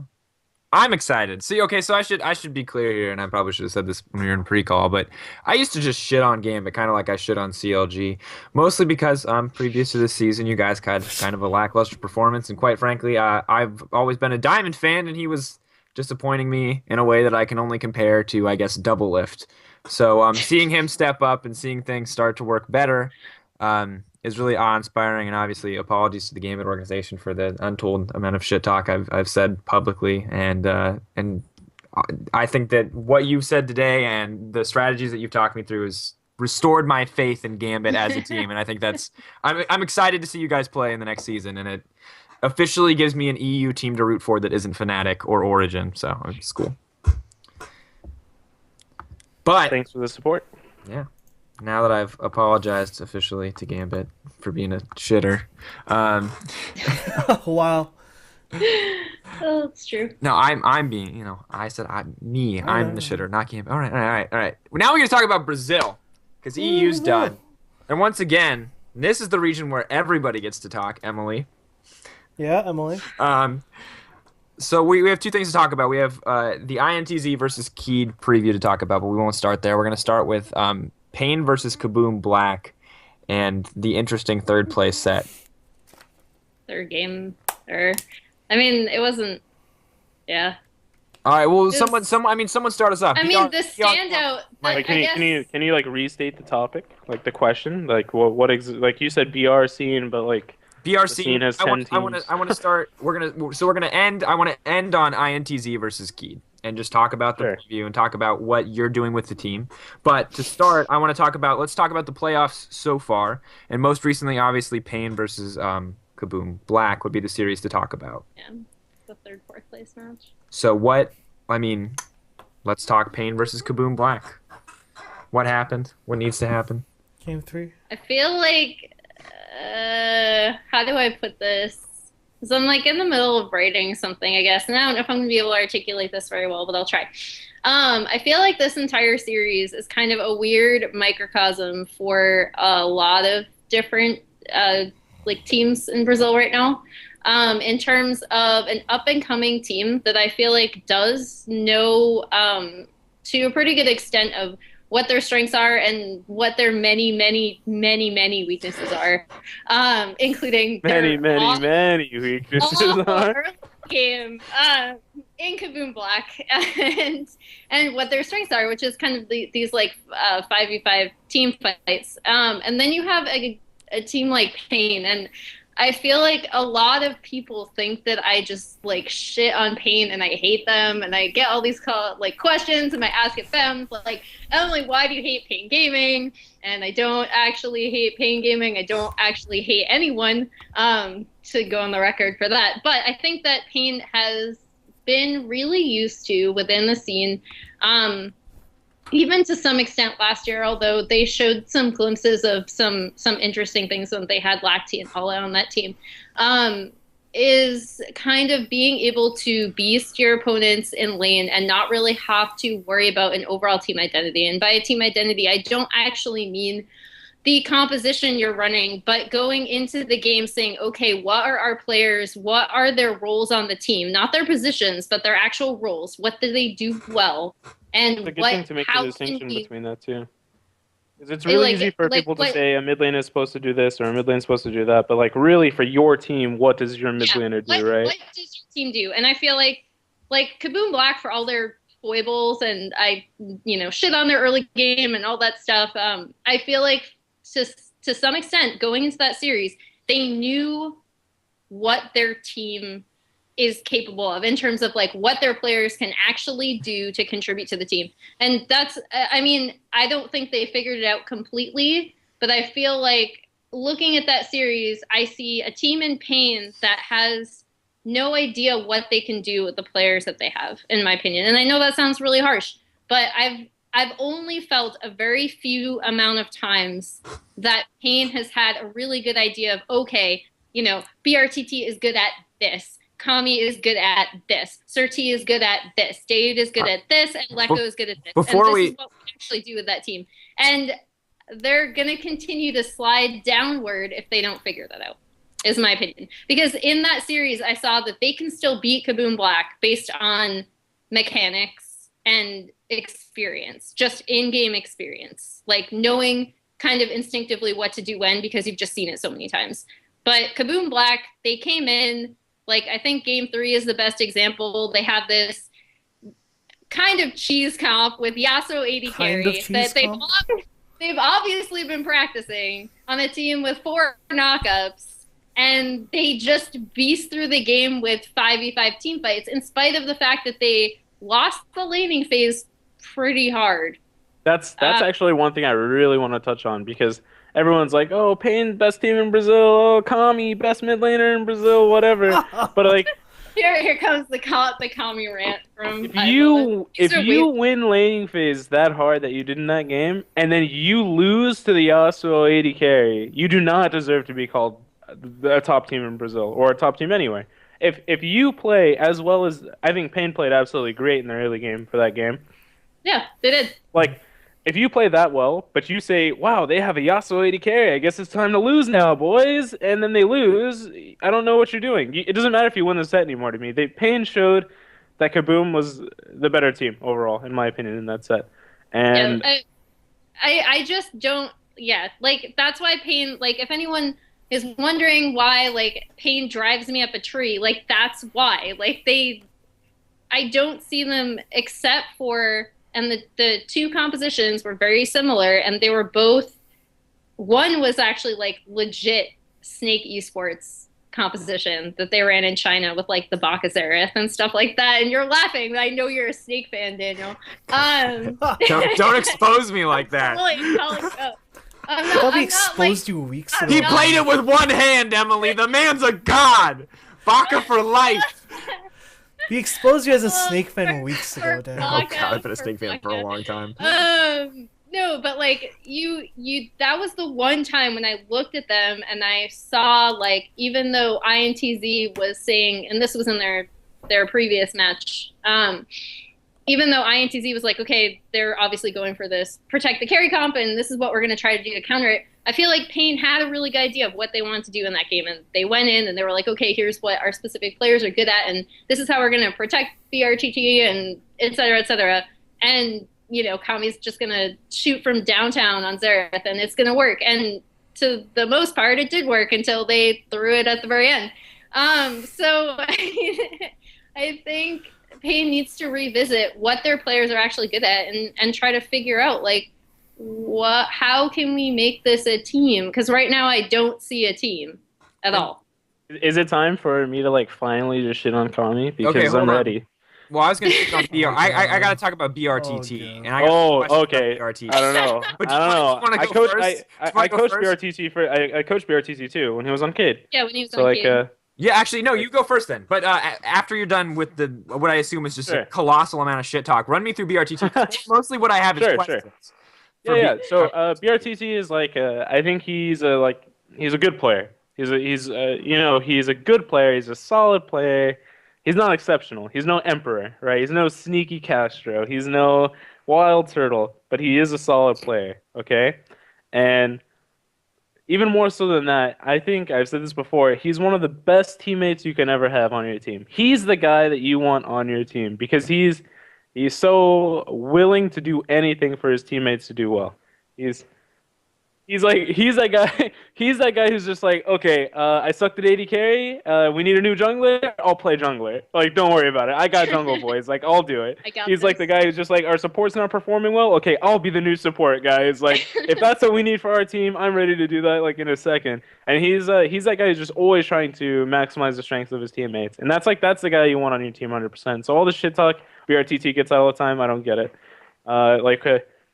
I'm excited. See, okay, so I should be clear here, and I probably should have said this when we were in pre-call, but I used to just shit on Gambit, kind of like I shit on CLG, mostly because previous to this season, you guys had kind of a lackluster performance, and quite frankly, I've always been a Diamond fan, and he was disappointing me in a way that I can only compare to, I guess, Double Lift. So seeing him step up and seeing things start to work better is really awe-inspiring, and obviously apologies to the Gambit organization for the untold amount of shit talk I've said publicly, and I think that what you've said today and the strategies that you've talked me through has restored my faith in Gambit as a team, and I think I'm excited to see you guys play in the next season, and it officially gives me an EU team to root for that isn't Fnatic or Origin, so it's cool. But thanks for the support. Yeah. Now that I've apologized officially to Gambit for being a shitter. Wow. Oh, it's true. No, I'm being, I said I'm the shitter, not Gambit. All right. Now we're going to talk about Brazil, because EU's done. And once again, this is the region where everybody gets to talk, Emily. Yeah, Emily. So we have 2 things to talk about. We have the INTZ versus Keed preview to talk about, but we won't start there. We're going to start with Pain versus Kaboom Black and the interesting third place set. Third game, I mean, it wasn't. Yeah. All right. Well, someone start us off. I mean, the standout. Can you like restate the topic, like the question, like like you said BR scene, but like BR scene has 10 teams. I want to start. We're gonna end. I want to end on INTZ versus Keed and just talk about the preview and talk about what you're doing with the team. But to start, let's talk about the playoffs so far, and most recently, obviously, Pain versus Kaboom Black would be the series to talk about. Yeah, the 3rd, 4th place match. So let's talk Pain versus Kaboom Black. What happened? What needs to happen? Game 3. I feel like, how do I put this? Because I'm like in the middle of writing something, I guess, and I don't know if I'm going to be able to articulate this very well, but I'll try. I feel like this entire series is kind of a weird microcosm for a lot of different teams in Brazil right now. In terms of an up-and-coming team that I feel like does know to a pretty good extent of what their strengths are and what their many, many, many, many weaknesses are, including many weaknesses are. Game in Kaboom Black and what their strengths are, which is kind of these 5v5 team fights. And then you have a team like Pain, and I feel like a lot of people think that I just shit on Pain and I hate them, and I get all these questions and I ask at them Emily, why do you hate Pain Gaming? And I don't actually hate Pain Gaming. I don't actually hate anyone, to go on the record for that. But I think that Pain has been really used to within the scene, even to some extent last year, although they showed some glimpses of some interesting things when they had Lacti and Paula on that team, is kind of being able to beast your opponents in lane and not really have to worry about an overall team identity. And by a team identity, I don't actually mean the composition you're running, but going into the game saying, okay, what are our players? What are their roles on the team? Not their positions, but their actual roles. What do they do well? And it's a good thing to make the distinction between that too. Because it's really easy for people to say a mid lane is supposed to do this or a mid lane is supposed to do that, but really for your team, what does your mid laner do, right? What does your team do? And I feel like Kaboom Black, for all their foibles and I shit on their early game and all that stuff, I feel like to some extent going into that series, they knew what their team is capable of in terms of like what their players can actually do to contribute to the team. And that's, I mean, I don't think they figured it out completely, but I feel like looking at that series, I see a team in pain that has no idea what they can do with the players that they have, in my opinion. And I know that sounds really harsh, but I've only felt a very few amount of times that Pain has had a really good idea of, okay, you know, BRTT is good at this. Kami is good at this. Surti is good at this. Dade is good at this. And Leko is good at this. Before and this we is what we actually do with that team. And they're going to continue to slide downward if they don't figure that out, is my opinion. Because in that series, I saw that they can still beat Kaboom Black based on mechanics and experience, just in-game experience, like knowing kind of instinctively what to do when, because you've just seen it so many times. But Kaboom Black, they came in, like, I think Game 3 is the best example. They have this kind of cheese comp with Yasuo AD carry that they've obviously been practicing on a team with 4 knockups, and they just beast through the game with 5v5 team fights, in spite of the fact that they lost the laning phase pretty hard. That's actually one thing I really want to touch on, because everyone's like, oh, Pain, best team in Brazil. Oh, Kami, best mid laner in Brazil, whatever. But like, here comes the Kami rant from. If you win laning phase that hard that you did in that game, and then you lose to the Yasuo AD carry, you do not deserve to be called a top team in Brazil, or a top team anywhere. If you play as well as, I think Pain played absolutely great in the early game for that game. Yeah, they did. Like, if you play that well, but you say, wow, they have a Yasuo AD carry, I guess it's time to lose now, boys, and then they lose, I don't know what you're doing. It doesn't matter if you win the set anymore to me. Pain showed that Kaboom was the better team overall, in my opinion, in that set. And yeah, I just don't, yeah, like, that's why Pain, like, if anyone is wondering why, like, Pain drives me up a tree, like, that's why. Like, I don't see them except for... And the 2 compositions were very similar, and they were both, one was actually like legit Snake Esports composition that they ran in China with like the Baka Xerath and stuff like that. And you're laughing. I know you're a Snake fan, Daniel. Don't expose me like that. Probably exposed you weeks ago. He played it with one hand, Emily. The man's a god. Baka for life. We exposed you as a Snake fan weeks ago, Dan. Oh god, I've been a Snake fan for a long time. No, but like you that was the one time when I looked at them and I saw, like, even though INTZ was saying, and this was in their previous match, even though INTZ was like, okay, they're obviously going for this protect the carry comp, and this is what we're going to try to do to counter it. I feel like Pain had a really good idea of what they wanted to do in that game, and they went in and they were like, okay, here's what our specific players are good at, and this is how we're going to protect BRTT, and et cetera, et cetera. And, you know, Kami's just going to shoot from downtown on Xerath, and it's going to work. And to the most part, it did work until they threw it at the very end. So I think Pain needs to revisit what their players are actually good at, and try to figure out, like, how can we make this a team? Because right now I don't see a team at all. Is it time for me to, like, finally just shit on Kami? Because Okay, I'm ready. Well, I was going to speak on BR. I got to talk about BRTT. And I got okay. BRTT. I don't know. But I don't know. I coached first? BRTT I coached BRTT too when he was on Cade. Yeah, when he was So on like, Cade. Yeah, actually, no, you go first then. But after you're done with what I assume is just Sure. a colossal amount of shit talk, run me through BRTT. Mostly what I have is Sure, questions. Yeah. So BRTT is like, I think he's a good player. He's a good player. He's a solid player. He's not exceptional. He's no Emperor, right? He's no sneaky Castro. He's no Wild Turtle. But he is a solid player, okay? And even more so than that, I think I've said this before, he's one of the best teammates you can ever have on your team. He's the guy that you want on your team because he's so willing to do anything for his teammates to do well. He's that guy. He's that guy who's just like, okay, I sucked at AD carry. We need a new jungler. I'll play jungler. Like, don't worry about it. I got jungle boys. Like, I'll do it. I got He's like this. the guy who's just like, our support's not performing well. Okay, I'll be the new support guy. It's like, if that's what we need for our team, I'm ready to do that. Like in a second. And he's that guy who's just always trying to maximize the strengths of his teammates. And that's the guy you want on your team 100%. So all the shit talk BRTT gets out all the time. I don't get it.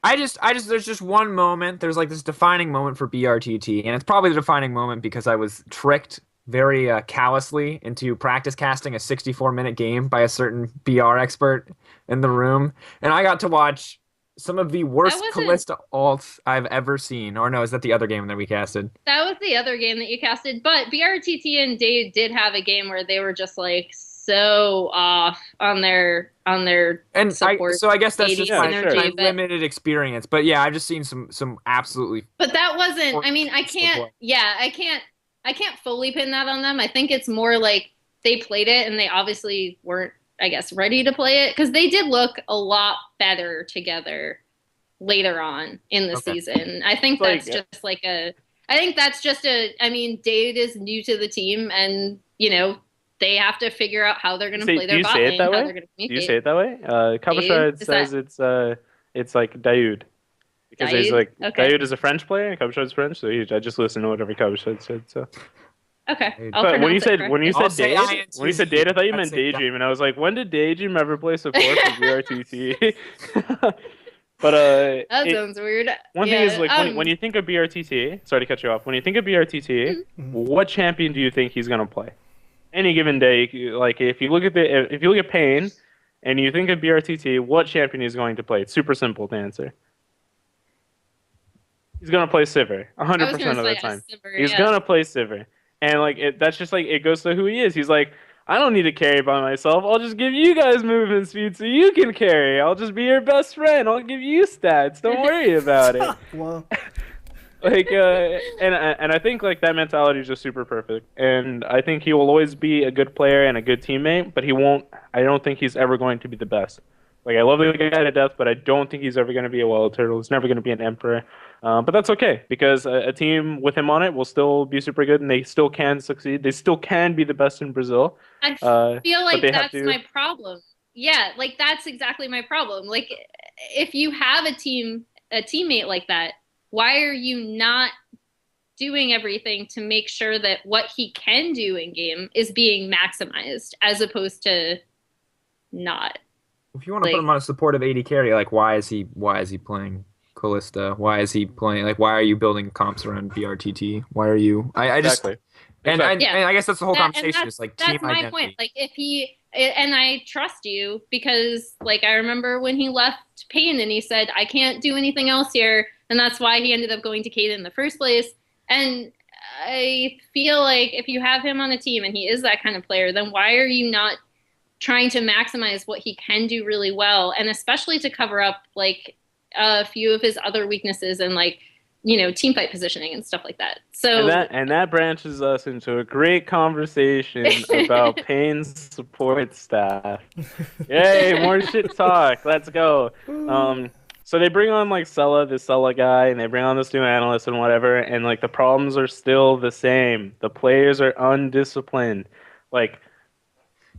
There's just one moment. There's like this defining moment for BRTT, and it's probably the defining moment because I was tricked very callously into practice casting a 64-minute game by a certain BR expert in the room, and I got to watch some of the worst wasn't- Kalista ults I've ever seen. Or no, is that the other game that we casted? That was the other game that you casted, but BRTT and Dave did have a game where they were just like so off on their And support. I guess that's AD just synergy, my but- limited experience. But yeah, I've just seen some absolutely. But that wasn't. I mean, I Support. can't. Yeah, I can't fully pin that on them. I think it's more like they played it and they obviously weren't, I guess, ready to play it because they did look a lot better together later on in the Okay. season. I think It's that's like- just like a. I think that's just a. I mean, Dade is new to the team, and they have to figure out how they're going to play do their you bot say it lane, that how way? they're going to Do you communicate. say it that way? Kabashard Is says it's like Daoud. Because he's Daoud? like Okay. Daoud is a French player, and Kabashard's French, so I just listen to whatever Kabashard said. So, Okay, Dude. I'll but when you pronounce it said correctly. I'll say Dade, I thought you I'd meant say Daydream, and I was like, when did Daydream ever play support for BRTT? But That sounds weird. one thing is like Yeah, when you think of BRTT, sorry to cut you off. When you think of BRTT, what champion do you think he's gonna play? Any given day, like if you look at Pain, and you think of BRTT, what champion he's going to play? It's super simple to answer. He's gonna play Sivir, I was 100% gonna of the say time. Sivir, He's yeah. gonna play Sivir, and like that's just like it goes to who he is. He's like, I don't need to carry by myself. I'll just give you guys movement speed so you can carry. I'll just be your best friend. I'll give you stats. Don't worry about it. Well, Like, and I think like that mentality is just super perfect. And I think he will always be a good player and a good teammate, but he won't. I don't think he's ever going to be the best. Like, I love the guy to death, but I don't think he's ever going to be a wild turtle. He's never going to be an emperor. But that's okay because a team with him on it will still be super good, and they still can succeed. They still can be the best in Brazil. I Uh, feel but like they have that's to- my problem. Yeah, like that's exactly my problem. Like if you have a teammate like that, why are you not doing everything to make sure that what he can do in game is being maximized as opposed to not? If you want to Like- put him on a supportive AD carry, like why is he playing Kalista? Why is he playing why are you building comps around BRTT? Why are you? I just Exactly. and Exactly. Yeah. I guess that's the whole That- and conversation. Is like That's team my identity. point. Like if he and I trust you because like I remember when he left Pain and he said I can't do anything else here, and that's why he ended up going to Kate in the first place. And I feel like if you have him on a team and he is that kind of player, then why are you not trying to maximize what he can do really well, and especially to cover up like a few of his other weaknesses and like team fight positioning and stuff like that. So And that branches us into a great conversation about Pain's support staff. Yay, more shit talk. Let's go. So they bring on like this Sella guy, and they bring on this new analyst and whatever, and like the problems are still the same. The players are undisciplined. Like,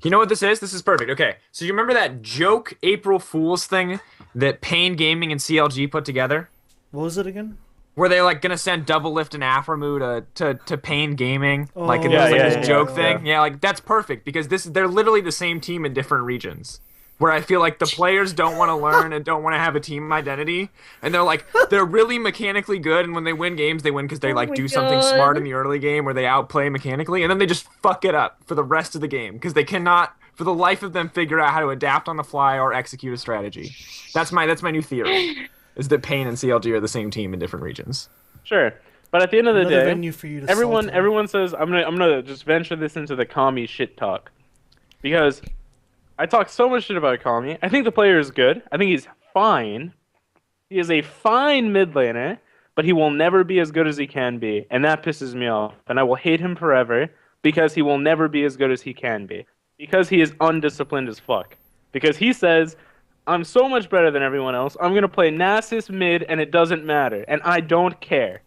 You know what this is? This is perfect. Okay, so you remember that joke April Fool's thing that Pain Gaming and CLG put together, what was it again? where they're like gonna send Double Lift and Aframu to Pain Gaming, Oh, like it Yeah, was like yeah, this yeah, joke yeah. thing. Yeah, like that's perfect because they're literally the same team in different regions. Where I feel like the players don't want to learn and don't want to have a team identity, and they're really mechanically good, and when they win games, they win because they Oh like my do something God. smart in the early game where they outplay mechanically, and then they just fuck it up for the rest of the game because they cannot, for the life of them, figure out how to adapt on the fly or execute a strategy. That's my new theory, is that Pain and CLG are the same team in different regions. sure. But at the end of the Another day, venue for you to everyone salt everyone says I'm gonna just venture this into the Kami shit talk, because I talk so much shit about Kami. I think the player is good. I think he's fine. He is a fine mid laner, but he will never be as good as he can be, and that pisses me off. And I will hate him forever because he will never be as good as he can be, because he is undisciplined as fuck. Because he says, I'm so much better than everyone else. I'm gonna play Nasus mid, and it doesn't matter, and I don't care.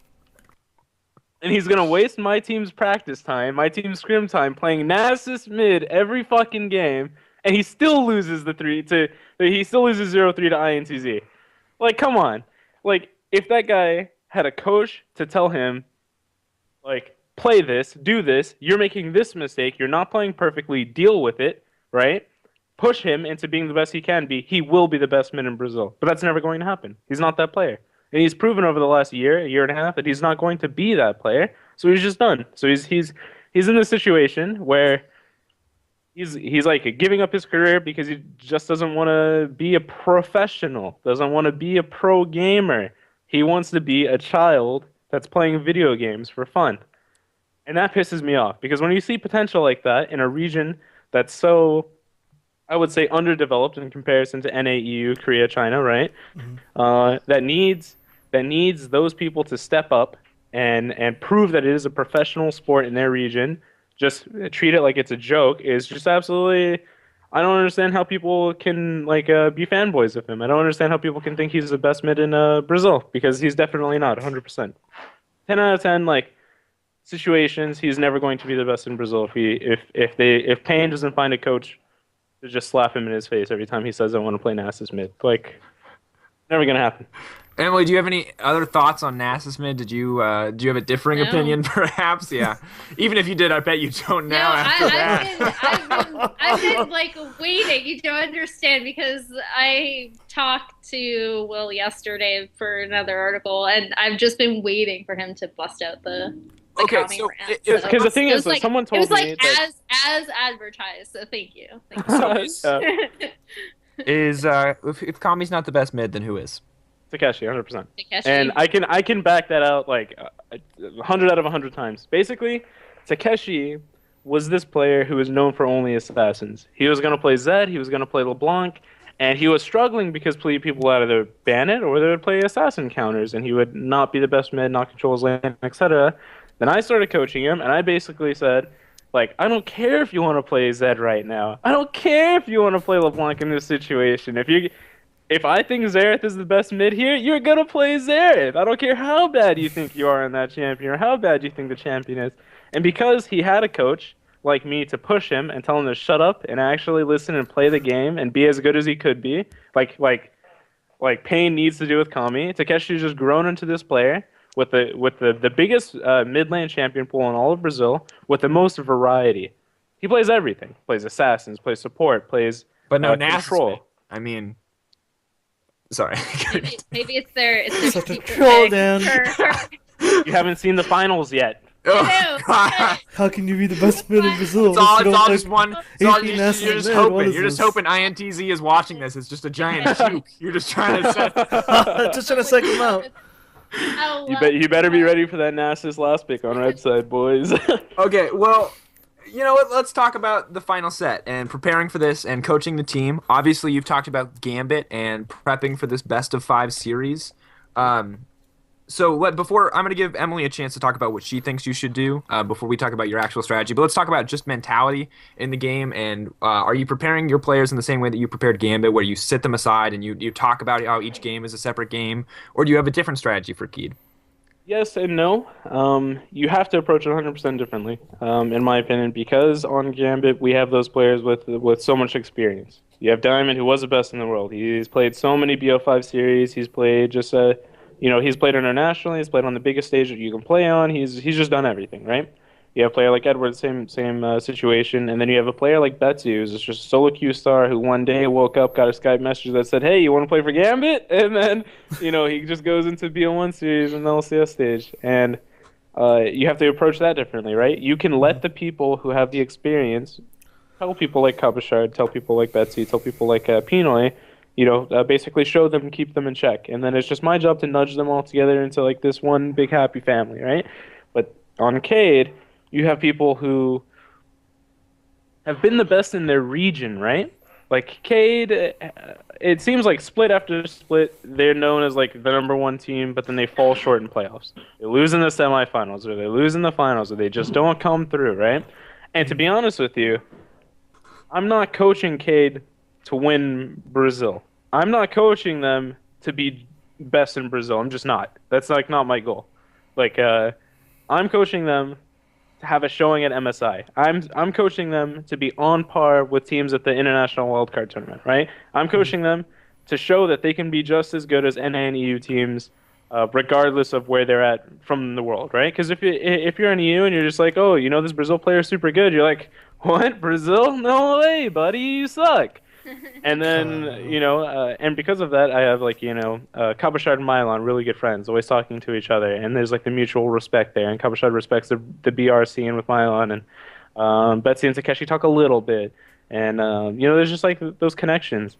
and he's gonna waste my team's practice time, my team's scrim time, playing Nasus mid every fucking game, and he still loses he still loses 0-3 to INTZ. Like, come on. Like, if that guy had a coach to tell him, like, play this, do this, you're making this mistake, you're not playing perfectly, deal with it, right? Push him into being the best he can be, he will be the best mid in Brazil. But that's never going to happen. He's not that player. And he's proven over the last year, a year and a half, that he's not going to be that player. So he's just done. So he's in this situation where he's like giving up his career because he just doesn't want to be a professional, doesn't want to be a pro gamer. He wants to be a child that's playing video games for fun. And that pisses me off because when you see potential like that in a region that's so, I would say, underdeveloped in comparison to NA, EU, Korea, China, right? That needs those people to step up and prove that it is a professional sport in their region. Just treat it like it's a joke is just absolutely. I don't understand how people can be fanboys of him. I don't understand how people can think he's the best mid in Brazil because he's definitely not 100%. 10 out of 10 situations, he's never going to be the best in Brazil if Pain doesn't find a coach to just slap him in his face every time he says I want to play Nasus mid. Never gonna happen. Emily, do you have any other thoughts on Nasus mid? Do you have a differing opinion, perhaps? Yeah. Even if you did, I bet you don't now. I've been waiting to understand because I talked to Will yesterday for another article, and I've just been waiting for him to bust out the. Okay, so because the thing is, someone told me that as advertised. So thank you. If Kami's not the best mid, then who is? Takeshi, 100%. And I can back that out 100 out of 100 times. Basically, Takeshi was this player who was known for only assassins. He was going to play Zed, he was going to play LeBlanc, and he was struggling because people would either ban it or they would play assassin counters, and he would not be the best mid, not control his lane, etc. Then I started coaching him, and I basically said, I don't care if you want to play Zed right now. I don't care if you want to play LeBlanc in this situation. If I think Xerath is the best mid here, you're going to play Xerath. I don't care how bad you think you are in that champion or how bad you think the champion is. And because he had a coach like me to push him and tell him to shut up and actually listen and play the game and be as good as he could be, like Pain needs to do with Kami, Takeshi's just grown into this player with the biggest mid lane champion pool in all of Brazil with the most variety. He plays everything. Plays assassins, plays support, plays control. I mean... Sorry. maybe it's their such a troll, Dan. You haven't seen the finals yet. Oh, how can you be the best mid in Brazil? It's all just one. You're just hoping. You're just hoping INTZ is watching this. It's just a giant juke. You're just trying to set. Just trying to psych him out. You better be ready for that Nasus last pick on red side, boys. Okay, well, you know what? Let's talk about the final set and preparing for this and coaching the team. Obviously, you've talked about Gambit and prepping for this best of 5 series. Before I'm going to give Emily a chance to talk about what she thinks you should do before we talk about your actual strategy. But let's talk about just mentality in the game. And are you preparing your players in the same way that you prepared Gambit, where you sit them aside and you talk about how each game is a separate game? Or do you have a different strategy for Keed? Yes and no. You have to approach it 100% differently, in my opinion, because on Gambit we have those players with so much experience. You have Diamond, who was the best in the world. He's played so many BO5 series. He's played he's played internationally. He's played on the biggest stage that you can play on. He's just done everything, right? You have a player like Edward, same situation, and then you have a player like Betsy, who's just a solo Q star who one day woke up, got a Skype message that said, "Hey, you want to play for Gambit?" And then, he just goes into BO1 series and the LCS stage, and you have to approach that differently, right? You can let the people who have the experience tell people like Kabashard, tell people like Betsy, tell people like Pinoy, basically show them and keep them in check, and then it's just my job to nudge them all together into this one big happy family, right? But on Cade, you have people who have been the best in their region, right? Like Cade, it seems like split after split, they're known as the number 1 team, but then they fall short in playoffs. They lose in the semifinals, or they lose in the finals, or they just don't come through, right? And to be honest with you, I'm not coaching Cade to win Brazil. I'm not coaching them to be best in Brazil. I'm just not. That's not my goal. I'm coaching them to have a showing at MSI. I'm coaching them to be on par with teams at the International Wildcard Tournament, right? I'm coaching them to show that they can be just as good as NA and EU teams, regardless of where they're at from the world, right? Because if you're in EU and you're just like, oh, you know this Brazil player is super good, you're like, what, Brazil? No way, buddy, you suck. And then, and because of that, I have Kabashard and Milan, really good friends, always talking to each other. And there's like the mutual respect there. And Kabashard respects the BR scene with Milan. And Betsy and Takeshi talk a little bit. And, there's just like those connections.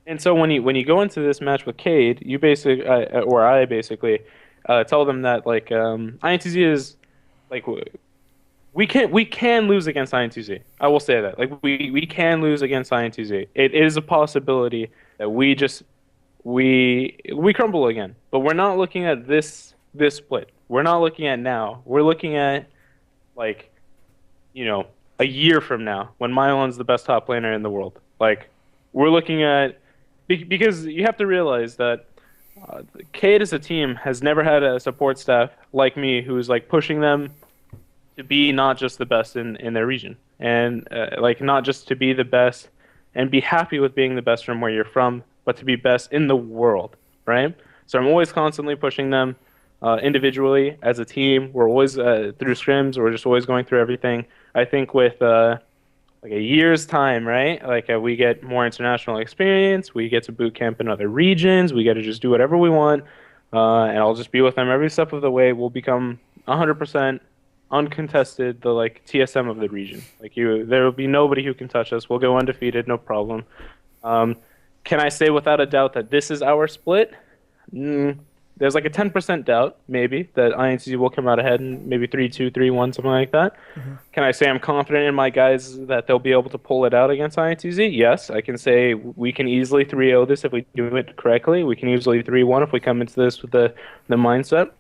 And so when you go into this match with Cade, you basically, or I basically, tell them that like INTZ is like we can lose against INTZ. I will say that. Like we can lose against INTZ. It is a possibility that we crumble again. But we're not looking at this split. We're not looking at now. We're looking at like a year from now when Milan's the best top laner in the world. Like we're looking at because you have to realize that Cade as a team has never had a support staff like me who's like pushing them to be not just the best in their region and like not just to be the best and be happy with being the best from where you're from, but to be best in the world, right? So I'm always constantly pushing them individually as a team. We're always through scrims. We're just always going through everything. I think with like a year's time, right? Like we get more international experience. We get to boot camp in other regions. We get to just do whatever we want, and I'll just be with them every step of the way. We'll become 100% uncontested, the like TSM of the region. Like there will be nobody who can touch us. We'll go undefeated, no problem. Can I say without a doubt that this is our split? There's like a 10% doubt, maybe, that INTZ will come out ahead and maybe 3-2, 3-1, something like that. Mm-hmm. Can I say I'm confident in my guys that they'll be able to pull it out against INTZ? Yes, I can say we can easily 3-0 this if we do it correctly. We can easily 3-1 if we come into this with the mindset.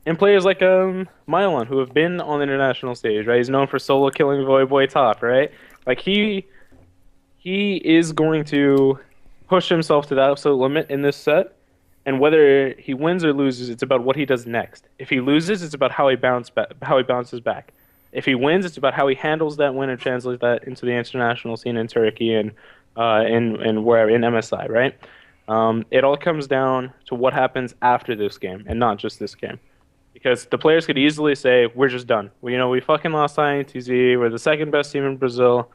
And players like Milan, who have been on the international stage, right? He's known for solo killing Voyboy top, right? Like he is going to push himself to the absolute limit in this set. And whether he wins or loses, it's about what he does next. If he loses, it's about how he bounces back. If he wins, it's about how he handles that win and translates that into the international scene in Turkey and wherever in MSI, right? It all comes down to what happens after this game and not just this game. Because the players could easily say, we're just done. We fucking lost INTZ. We're the second best team in Brazil.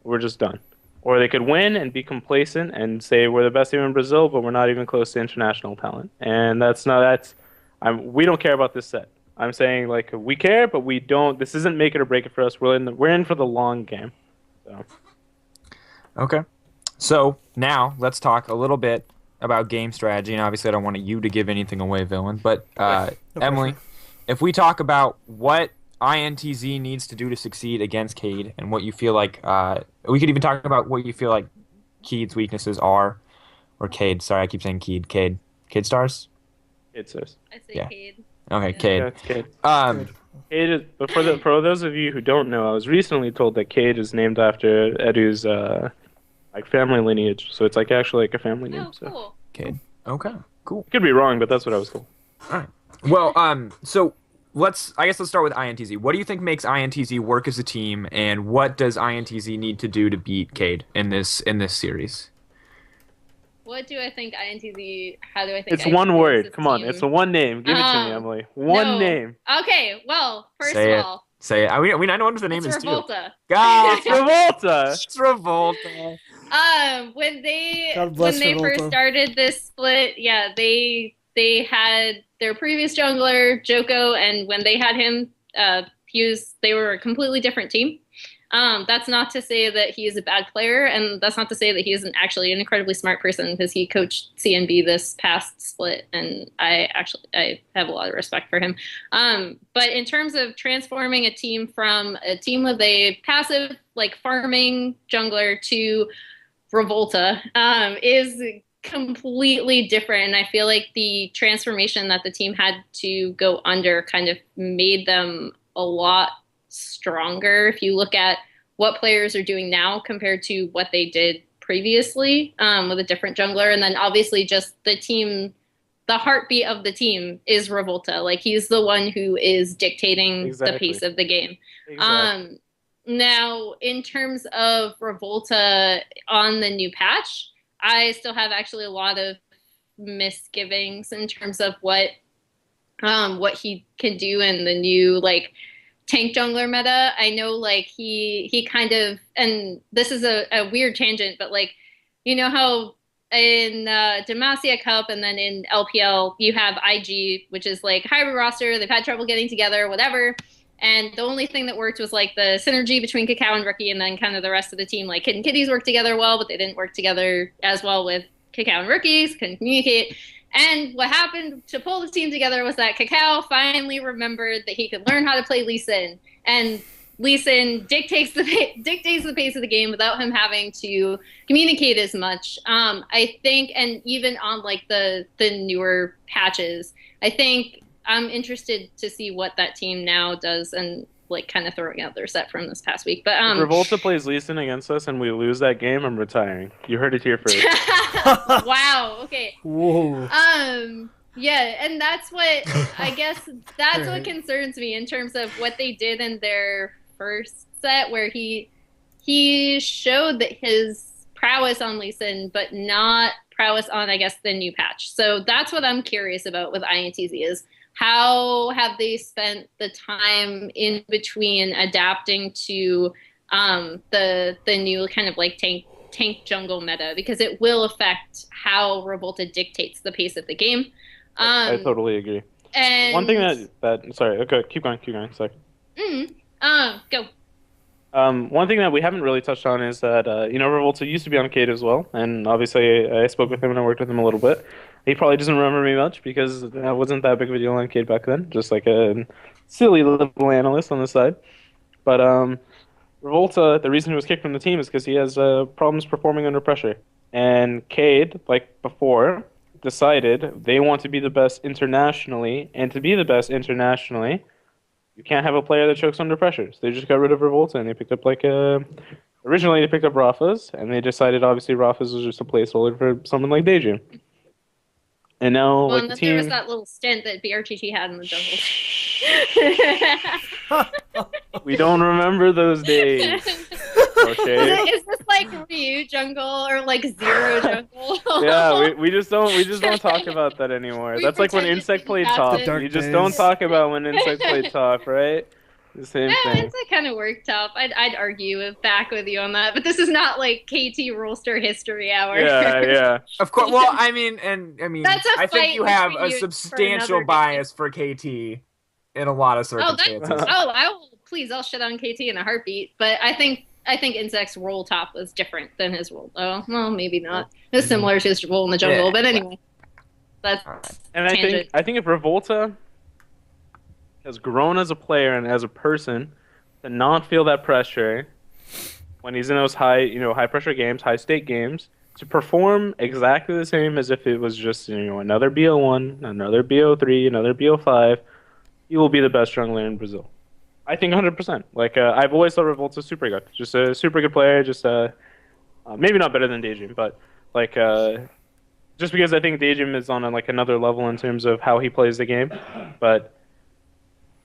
We're just done. Or they could win and be complacent and say we're the best team in Brazil, but we're not even close to international talent. And we don't care about this set. I'm saying like we care, but we don't. This isn't make it or break it for us. We're in for the long game. So. Okay. So now let's talk a little bit about game strategy, and obviously I don't want you to give anything away, Villain. But Emily, if we talk about what INTZ needs to do to succeed against Cade, and what you feel like, we could even talk about what you feel like Cade's weaknesses are, or Cade. Sorry, I keep saying Cade. Cade stars. Cade stars. I say Cade. Okay, Cade. Yeah, it's Cade. Cade is, but for those of you who don't know, I was recently told that Cade is named after Edu's like family lineage, so it's like actually like a family name. Oh, cool. Cade. Okay, cool. Could be wrong, but that's what I was told. All right. Well, so let's start with INTZ. What do you think makes INTZ work as a team, and what does INTZ need to do to beat Cade in this series? What do I think INTZ? How do I think? It's INTZ one word. Come on, team? it's a one name. Give it to me, Emily. One name. Okay. Well, first Say of it. all, say it. I know what the name it's is Revolta. too. God, Revolta. it's Revolta. When they Revolta. first started this split, yeah, they had their previous jungler Joko, and when they had him, they were a completely different team. That's not to say that he is a bad player, and that's not to say that he isn't actually an incredibly smart person, because he coached CNB this past split, and I have a lot of respect for him. But in terms of transforming a team from a team with a passive, like farming jungler to Revolta, is completely different. And I feel like the transformation that the team had to go under kind of made them a lot stronger. If you look at what players are doing now compared to what they did previously, with a different jungler, and then obviously just the team the heartbeat of the team is Revolta. Like he's the one who is dictating the Exactly. pace of the game. Exactly. Now, in terms of Revolta on the new patch, I still have actually a lot of misgivings in terms of what he can do in the new like tank jungler meta. I know like he kind of, and this is a weird tangent, but like you know how in Demacia Cup and then in LPL you have IG, which is like hybrid roster. They've had trouble getting together, whatever. And the only thing that worked was like the synergy between Kakao and Rookie, and then kind of the rest of the team. Like Kid and Kitties worked together well, but they didn't work together as well with Kakao and Rookies, couldn't communicate. And what happened to pull the team together was that Kakao finally remembered that he could learn how to play Lee Sin. And Lee Sin dictates the pace of the game without him having to communicate as much. I think, and even on like the newer patches, I think I'm interested to see what that team now does and like kind of throwing out their set from this past week. But If Revolta plays Lee Sin against us and we lose that game, I'm retiring. You heard it here first. wow. Okay. Whoa. Yeah, and that's what I guess that's what concerns me in terms of what they did in their first set, where he showed that his prowess on Lee Sin, but not prowess on, I guess, the new patch. So that's what I'm curious about with INTZ is how have they spent the time in between adapting to the new kind of like tank jungle meta, because it will affect how Revolta dictates the pace of the game. I totally agree. And one thing that sorry, okay, keep going. Sorry. Go. One thing that we haven't really touched on is that Revolta used to be on Cade as well, and obviously I spoke with him and I worked with him a little bit. He probably doesn't remember me much because I wasn't that big of a deal on Cade back then, just like a silly little analyst on the side. But Revolta, the reason he was kicked from the team is because he has problems performing under pressure. And Cade, like before, decided they want to be the best internationally, and to be the best internationally, you can't have a player that chokes under pressure. So they just got rid of Revolta and they picked up originally they picked up Rafas, and they decided obviously Rafas was just a placeholder for someone like Daedream. And now Well, like and the then team there was that little stint that BRTT had in the jungle. we don't remember those days. Okay. Is this like Ryu jungle or like Zero jungle? Yeah, we just don't talk about that anymore. We That's like when pretend it Insect didn't played happen. top. The dark You just days. don't talk about when Insect played top, right? The same Yeah, thing. it's like kind of worked up. I'd argue back with you on that, but this is not like KT Rolster history hour. Yeah. Of course. Well, I mean, That's a I think fight you have between a you for substantial another day. bias for KT in a lot of Oh, that's circumstances. I'll shit on KT in a heartbeat. But I think Insect's roll top was different than his roll. Oh, well, maybe not. It was similar to his roll in the jungle, Yeah. but anyway, that's And tangent. I think if Revolta has grown as a player and as a person to not feel that pressure when he's in those high pressure games, high stake games, to perform exactly the same as if it was just another BO1, another BO3, another BO5, he will be the best jungler in Brazil. I think 100%. Like I've always thought Revolta's super good, just a super good player, just maybe not better than Daedream, but like just because I think Daedream is on another level in terms of how he plays the game, but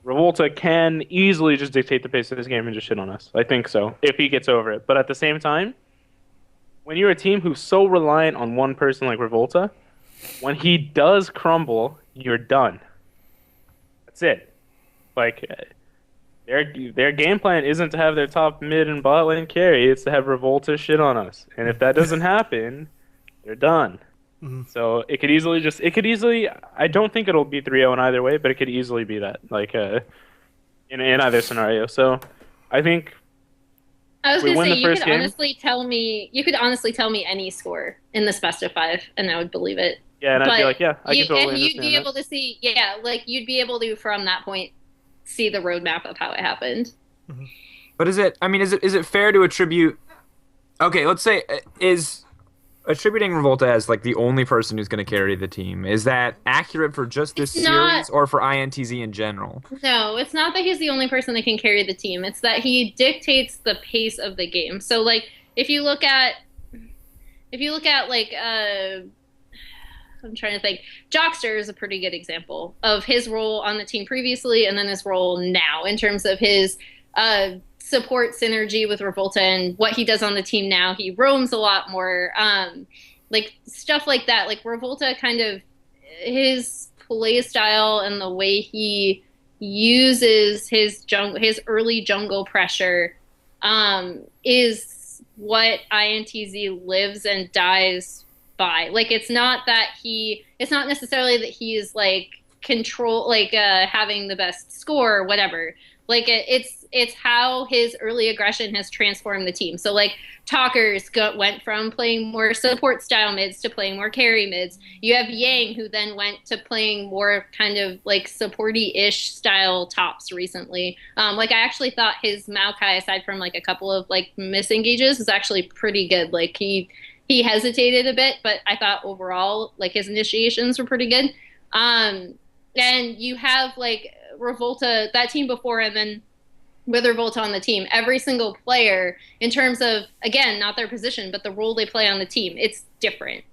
Revolta can easily just dictate the pace of this game and just shit on us. I think so, if he gets over it. But at the same time, when you're a team who's so reliant on one person like Revolta, when he does crumble, you're done. That's it. Like, their game plan isn't to have their top mid and bot lane carry, it's to have Revolta shit on us. And if that doesn't happen, they're done. Mhm. So it could easily, I don't think it'll be 3-0 in either way, but it could easily be that, like, in either scenario. So I think I was we gonna win say the you first could game. honestly tell me any score in this best of 5, and I would believe it. Yeah, and I'd be But like, yeah, I can totally and you'd understand be that. able to see, yeah, like you'd be able to from that point see the roadmap of how it happened. But is it fair to attribute? Okay, let's say is attributing Revolta as like the only person who's going to carry the team. Is that accurate for just this It's not- series or for INTZ in general? No, it's not that he's the only person that can carry the team. It's that he dictates the pace of the game. So like if you look at like I'm trying to think. Jockster is a pretty good example of his role on the team previously and then his role now in terms of his support synergy with Revolta and what he does on the team now. He roams a lot more, like stuff like that. Like Revolta kind of his play style and the way he uses his early jungle pressure is what INTZ lives and dies by. Like it's not necessarily that he's like having the best score or whatever. Like it's how his early aggression has transformed the team. So like Talkers went from playing more support style mids to playing more carry mids. You have Yang who then went to playing more kind of like supporty-ish style tops recently. Like I actually thought his Maokai, aside from like a couple of like misengages, was actually pretty good. Like he hesitated a bit, but I thought overall like his initiations were pretty good. And you have like Revolta, that team before, and then with Revolta on the team, every single player, in terms of, again, not their position, but the role they play on the team, it's different.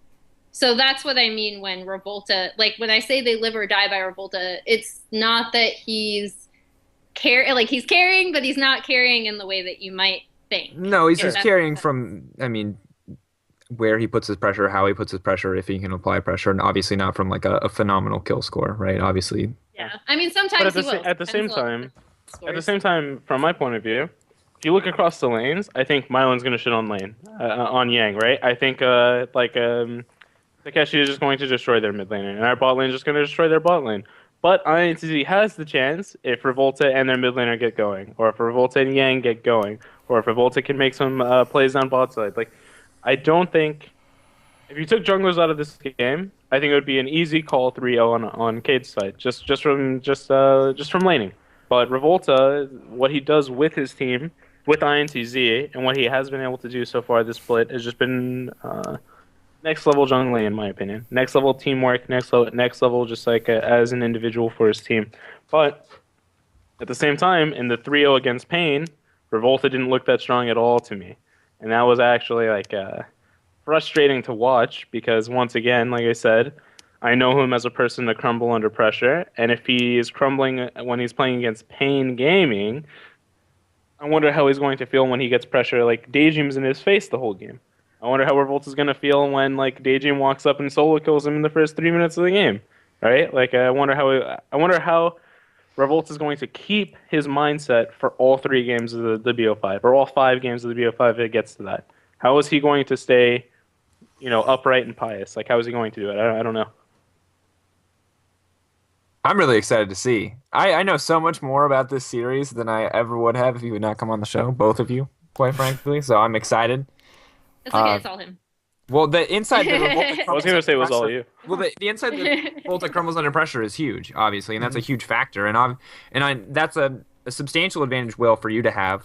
So that's what I mean when Revolta, like when I say they live or die by Revolta, it's not that he's carrying, but he's not carrying in the way that you might think. No, he's just carrying from, I mean, where he puts his pressure, how he puts his pressure, if he can apply pressure, and obviously not from like a phenomenal kill score, right? Obviously. Yeah, I mean sometimes at the same time, from my point of view, if you look across the lanes, I think Mylan's going to shit on lane, on Yang, right? I think Takeshi is just going to destroy their mid lane, and our bot lane is just going to destroy their bot lane. But INTZ has the chance if Revolta and their mid laner get going, or if Revolta and Yang get going, or if Revolta can make some plays on bot side. Like, I don't think if you took junglers out of this game, I think it would be an easy call 3-0 on Cade's side, just from laning. But Revolta, what he does with his team, with INTZ, and what he has been able to do so far this split has just been next level jungling, in my opinion. Next level teamwork, next level just like as an individual for his team. But at the same time, in the 3-0 against Pain, Revolta didn't look that strong at all to me. And that was actually like frustrating to watch because once again, like I said, I know him as a person to crumble under pressure, and if he is crumbling when he's playing against Pain Gaming, I wonder how he's going to feel when he gets pressure like Daydream's in his face the whole game. I wonder how Revolta's going to feel when like Daydream walks up and solo kills him in the first 3 minutes of the game, right? Like I wonder how Revolta's going to keep his mindset for all 3 games of the BO5, or all 5 games of the BO5 if it gets to that. How is he going to stay, upright and pious? Like how is he going to do it? I don't know. I'm really excited to see. I know so much more about this series than I ever would have if you would not come on the show, both of you, quite frankly. So I'm excited. It's okay, it's all him. Well, the inside that Revolta I was going to say it was all you. Well, the inside that Revolta crumbles under pressure is huge, obviously, and that's a huge factor. And that's a substantial advantage, Will, for you to have,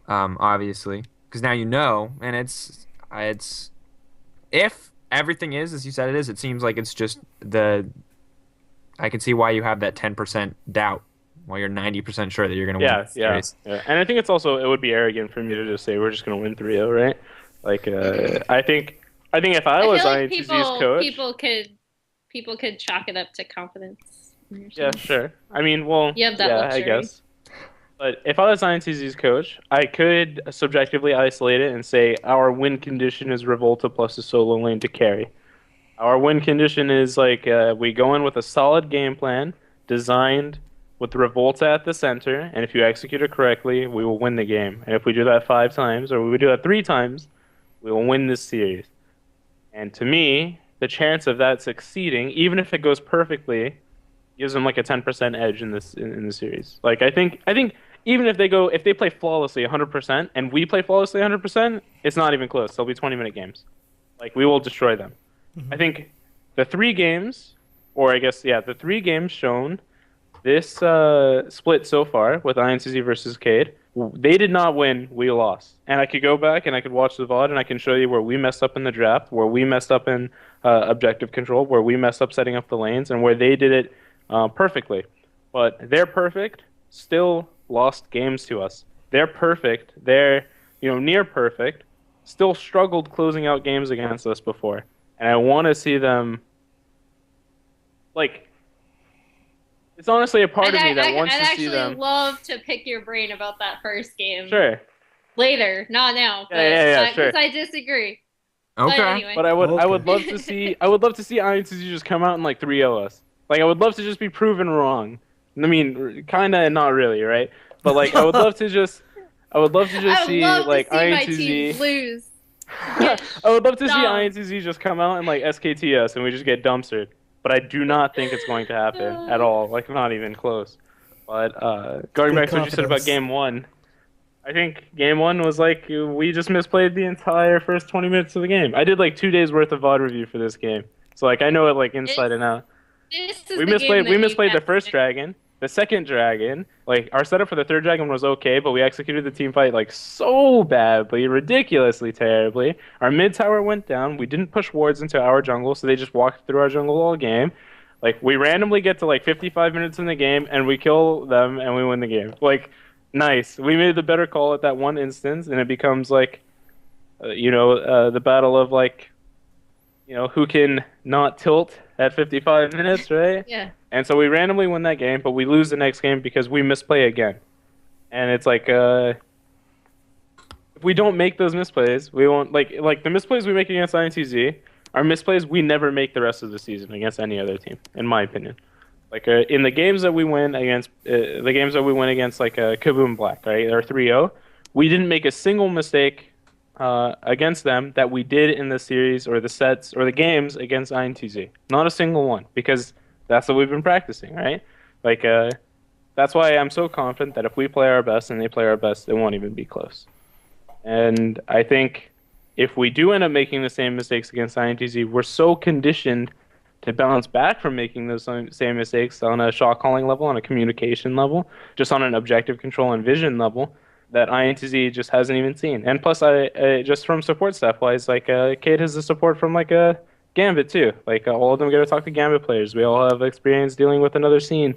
obviously, because now you know, and it's if everything is as you said it is, it seems like it's just I can see why you have that 10% doubt while you're 90% sure that you're going to win. Yeah. And I think it would be arrogant for me to just say we're just going to win 3-0, right? Like, I think if I was like INTZ's coach, people could chalk it up to confidence. Yeah, sure. I mean, well, you have that luxury. I guess. But if I was INTZ's coach, I could subjectively isolate it and say our win condition is Revolta plus a solo lane to carry. Our win condition is like we go in with a solid game plan designed with Revolta at the center, and if you execute it correctly, we will win the game. And if we do that 5 times, or we do that 3 times, we will win this series. And to me, the chance of that succeeding, even if it goes perfectly, gives them like a 10% edge in the series. Like I think even if they play flawlessly 100% and we play flawlessly 100%, it's not even close. They'll be 20-minute games. Like we will destroy them. I think the 3 games, or I guess, the 3 games shown this split so far with INTZ versus Cade, they did not win, we lost. And I could go back and I could watch the VOD and I can show you where we messed up in the draft, where we messed up in objective control, where we messed up setting up the lanes, and where they did it perfectly. But they're perfect, still lost games to us. They're perfect, they're near perfect, still struggled closing out games against us before. And I want to see them like, it's honestly a part of me that I'd wants to see actually them. love to pick your brain about that first game Sure. later, not now, but Yeah, sure. because I disagree. But Okay. anyway, But I would Okay. love to see INTZ just come out and like 3-0 us. Like I would love to just be proven wrong. I mean, kind of and not really, right? But like I would love to just I would see love to like see my team INTZ. lose. I would love to see Dumb. INTZ just come out and like SKT us and we just get dumpstered. But I do not think it's going to happen at all. Like not even close. But going Good back to what you said about confidence. game one, I think game one was like we just misplayed the entire first 20 minutes of the game. I did like 2 days worth of VOD review for this game, so like I know it like inside and out. This is We the game that misplayed you the first dragon, the second dragon. Like our setup for the third dragon was okay, but we executed the team fight like so badly, ridiculously terribly. Our mid tower went down. We didn't push wards into our jungle, so they just walked through our jungle all game. Like we randomly get to like 55 minutes in the game and we kill them and we win the game. Like nice. We made the better call at that one instance, and it becomes like, the battle of like, who can not tilt at 55 minutes, right? Yeah. And so we randomly win that game, but we lose the next game because we misplay again. And it's like, if we don't make those misplays, we won't like the misplays we make against INTZ are misplays we never make the rest of the season against any other team, in my opinion. Like in the games that we win against, like Kaboom Black, right, or 3-0, we didn't make a single mistake against them that we did in the series or the sets or the games against INTZ. Not a single one, because that's what we've been practicing, right? Like that's why I'm so confident that if we play our best and they play our best, it won't even be close. And I think if we do end up making the same mistakes against INTZ, we're so conditioned to bounce back from making those same mistakes on a shot calling level, on a communication level, just on an objective control and vision level that INTZ just hasn't even seen. And plus, I just from support staff wise, like Kate has the support from like a Gambit too. Like all of them get to talk to Gambit players. We all have experience dealing with another scene.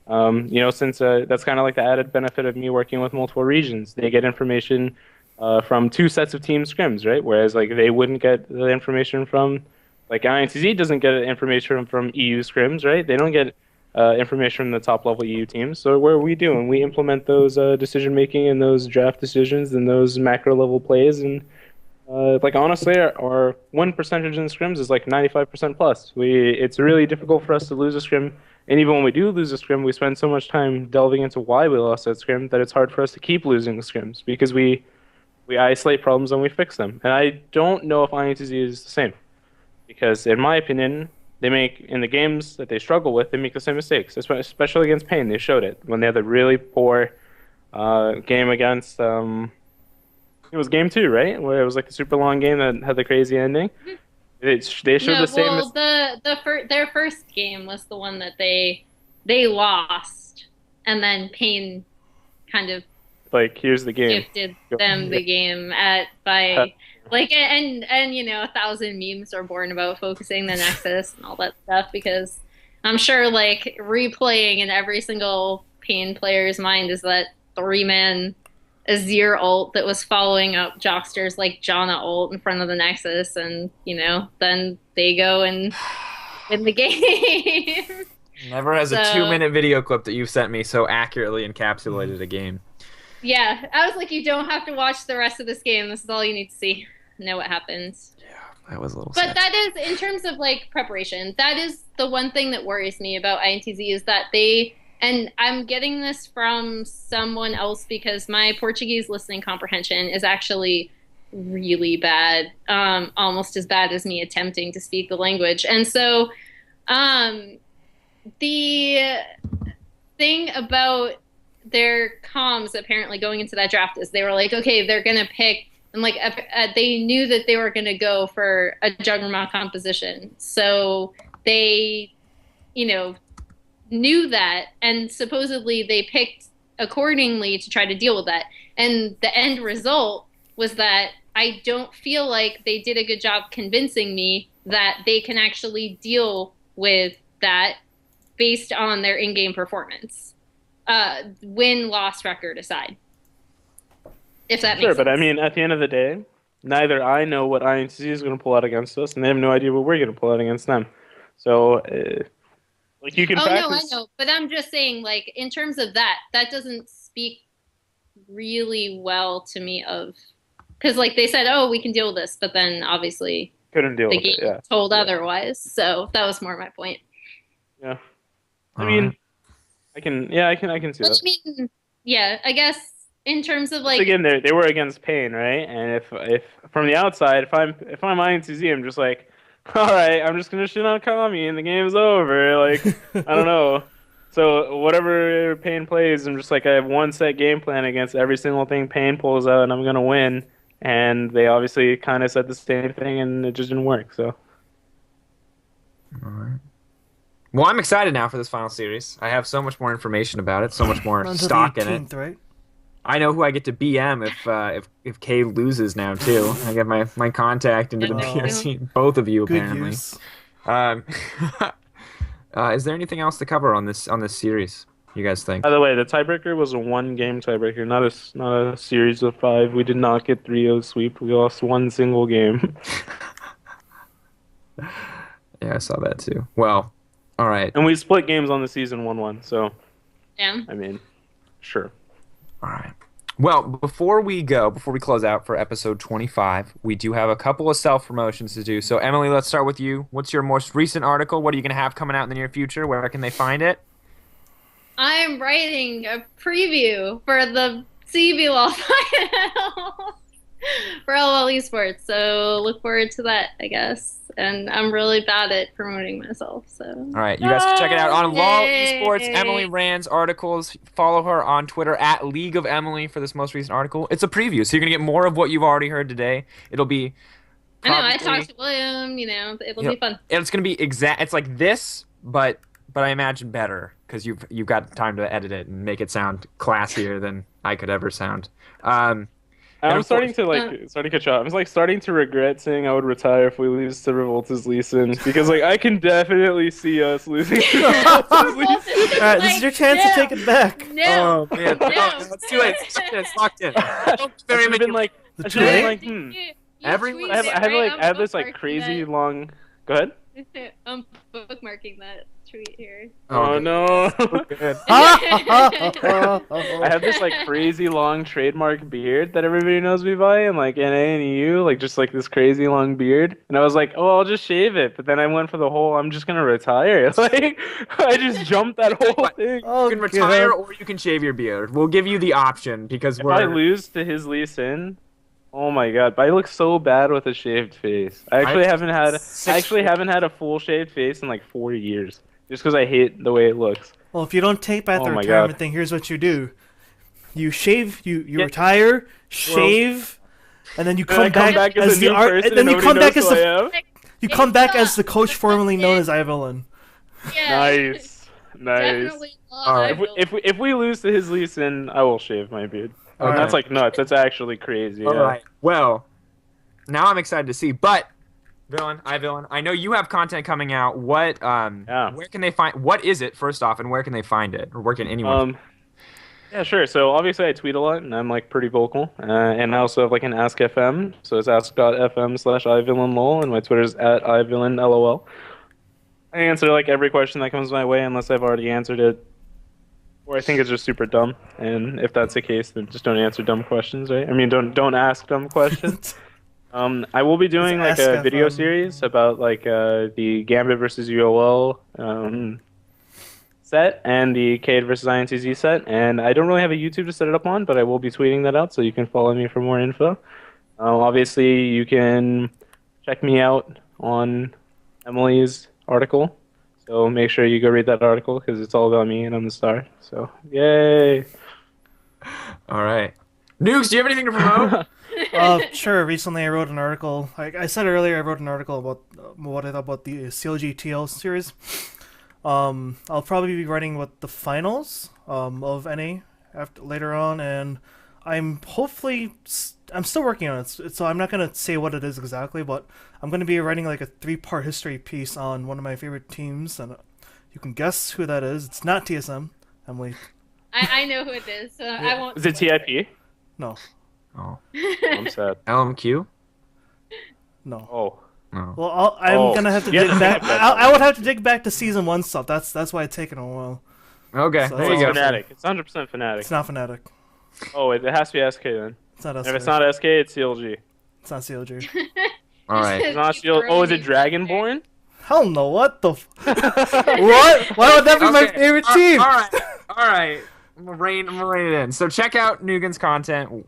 Since that's kind of like the added benefit of me working with multiple regions. They get information from 2 sets of team scrims, right? Whereas like they wouldn't get the information from. Like INTZ doesn't get information from EU scrims, right? They don't get information from the top level EU teams. So what we do, and we implement those decision making and those draft decisions and those macro level plays. And like honestly, our win percentage in scrims is like 95% plus. It's really difficult for us to lose a scrim, and even when we do lose a scrim, we spend so much time delving into why we lost that scrim that it's hard for us to keep losing the scrims because we isolate problems and we fix them. And I don't know if INTZ is the same. Because in my opinion, they make in the games that they struggle with, they make the same mistakes, especially against Pain. They showed it when they had the really poor game against. It was game 2, right? Where it was like a super long game that had the crazy ending. They showed the same. Well, their first game was the one that they lost, and then Pain kind of like here's the game. gifted them the game by. Like, and 1,000 memes are born about focusing the Nexus and all that stuff because I'm sure, like, replaying in every single Pain player's mind is that 3-man Azir ult that was following up Jockster's, like, Janna ult in front of the Nexus, and, then they go and win the game. Never has a 2-minute video clip that you've sent me so accurately encapsulated a game. Yeah, I was like, you don't have to watch the rest of this game. This is all you need to see. Know what happens. Yeah, that was a little But sad. that is, in terms of like preparation, that is the one thing that worries me about INTZ is that they, and I'm getting this from someone else because my Portuguese listening comprehension is actually really bad, almost as bad as me attempting to speak the language. And so the thing about their comms apparently going into that draft is they were like, okay, they're going to pick, and like they knew that they were going to go for a Juggernaut composition. So they, knew that, and supposedly they picked accordingly to try to deal with that. And the end result was that I don't feel like they did a good job convincing me that they can actually deal with that based on their in-game performance. Win-loss record aside. If that makes sense. Sure, but I mean, at the end of the day, neither I know what INTZ is going to pull out against us, and they have no idea what we're going to pull out against them. So, Like you can Oh practice. no, I know, but I'm just saying, like in terms of that, that doesn't speak really well to me of because like they said, oh, we can deal with this, but then obviously Couldn't deal the with game it. Yeah. told otherwise. So that was more my point. Yeah. I All mean, right. I can. Yeah, I can see But that. I mean, yeah, I guess in terms of Once like, again, they were against Pain, right? And if from the outside, if I'm INTZ, I'm just like, all right, I'm just gonna shit on Kami and the game's over. Like, I don't know. So whatever Pain plays, I'm just like I have one set game plan against every single thing Pain pulls out, and I'm gonna win. And they obviously kind of said the same thing, and it just didn't work. So All right. Well, I'm excited now for this final series. I have so much more information about it, so much more On to the stock in it. 18th, right? I know who I get to BM if Kay loses now too. I get my contact into the Oh. PRC. Both of you Good apparently. use. Um, is there anything else to cover on this series? You guys think? by the way, the tiebreaker was a one-game tiebreaker, not a series of 5. We did not get 3-0 sweep. We lost one single game. Yeah, I saw that too. Well, all right, And we split games on the season 1-1. So yeah, I mean, sure. all right. Well, before we close out for episode 25, we do have a couple of self-promotions to do. So, Emily, let's start with you. What's your most recent article? What are you going to have coming out in the near future? Where can they find it? I'm writing a preview for the CBLOL final for LOL Esports. So look forward to that, I guess. And I'm really bad at promoting myself. So All right, you guys can check it out on LOL Yay. Esports. Emily Rand's articles. Follow her on Twitter at League of Emily for this most recent article. It's a preview, so you're gonna get more of what you've already heard today. It'll be. I know I probably- talked to William. It'll Yeah. be fun. And it's gonna be exact. It's like this, but I imagine better because you've got time to edit it and make it sound classier than I could ever sound. And I'm of starting to course- sorry to cut you off. I'm like starting to regret saying I would retire if we lose to Revolta's Lee Sin because like I can definitely see us losing to Revolta's Lee Sin. Alright, this is your chance to take it back. No. Oh man, No. no, it's too late. It's locked in. Don't I very should have been like The I should have been tweet? like You Everyone- tweeted I have it, I have right? like I have this like bookmarking crazy long. Go ahead. that. I'm bookmarking that tweet here. Oh no. Good. I have this like crazy long trademark beard that everybody knows me by, and like NA and EU, like just like this crazy long beard. And I was like, oh, I'll just shave it. But then I went for the whole, I'm just gonna retire. Like, I just jumped that whole thing. Oh, You can retire God. or you can shave your beard. We'll give you the option because If I we're. lose to his Lee Sin, oh my god! But I look so bad with a shaved face. I actually haven't had a full shaved face in like 4 years, just because I hate the way it looks. Well, if you don't take back the Oh my retirement God. thing, here's what you do. You shave, you Yeah. retire, shave, and then you And come I come back, back as, as a the new art, person, and then you nobody come knows back as who the I am. you come back as the coach formerly known as Evelyn. Yeah. Nice, nice. Definitely. All right. If we lose to his Lee Sin, I will shave my beard. All That's right. like nuts. That's actually crazy. All yeah. right. Well, now I'm excited to see. But, Villain, I know you have content coming out. What? Yeah. Where can they find? What is it first off, and where can they find it, or where can anyone? Yeah, sure. So obviously I tweet a lot and I'm like pretty vocal. And I also have like an Ask FM. So it's ask.fm/iVillainLol and my Twitter's at iVillainLOL. I answer like every question that comes my way unless I've already answered it. Or I think it's just super dumb. And if that's the case, then just don't answer dumb questions, right? I mean, don't ask dumb questions. I will be doing like Ask a video FM. series about like the Gambit versus UOL set and the Cade versus INTZ set, and I don't really have a YouTube to set it up on, but I will be tweeting that out, so you can follow me for more info. Obviously, you can check me out on Emily's article, so make sure you go read that article because it's all about me and I'm the star. So yay! All right. Nukes, do you have anything to promote? Sure. Recently, I wrote an article. Like I said earlier, I wrote an article about what I thought about the CLG-TL series. I'll probably be writing what the finals of NA later on, and I'm still working on it. So I'm not gonna say what it is exactly, but I'm gonna be writing like a 3-part history piece on one of my favorite teams, and you can guess who that is. It's not TSM, Emily. I know who it is, so I won't. Is it TIP? No, Oh. I'm sad. LMQ. no. Oh, No. Well, I'm Oh, gonna have to yeah, dig back. that's I would have to dig back to season 1 stuff. That's why it's taken a while. Okay, So there It's you go. Fnatic. It's 100% Fnatic. It's not Fnatic. Oh, it has to be SK then. It's not And SK. if it's not SK, it's CLG. It's not CLG. All right. It's not CLG. Oh, is it Dragonborn? Hell no! What the? What? Why would that be my Okay, favorite team? All right, all right. I'm gonna rein it in. So check out Nugan's content,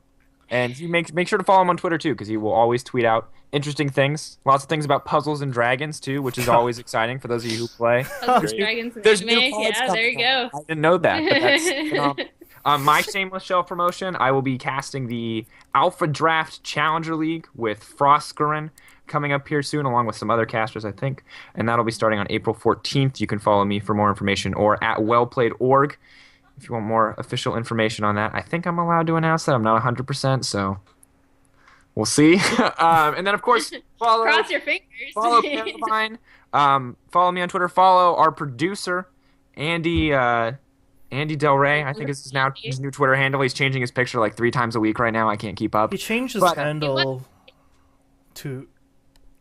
and you make sure to follow him on Twitter too, because he will always tweet out interesting things. Lots of things about puzzles and dragons too, which is always exciting for those of you who play. Puzzles, Dragons, and There's Anime. new cards Yeah, there you coming go. I didn't know that, but that's phenomenal. My shameless shelf promotion, I will be casting the Alpha Draft Challenger League with Frostgren coming up here soon, along with some other casters, I think. And that'll be starting on April 14th. You can follow me for more information or at wellplayed.org if you want more official information on that. I think I'm allowed to announce that. I'm not 100%, so we'll see. And then, of course, follow Cross your fingers. follow Caroline. Follow me on Twitter. Follow our producer, Andy Del Rey. I think is now his new Twitter handle. He's changing his picture like 3 times a week right now. I can't keep up. He changed his But- handle to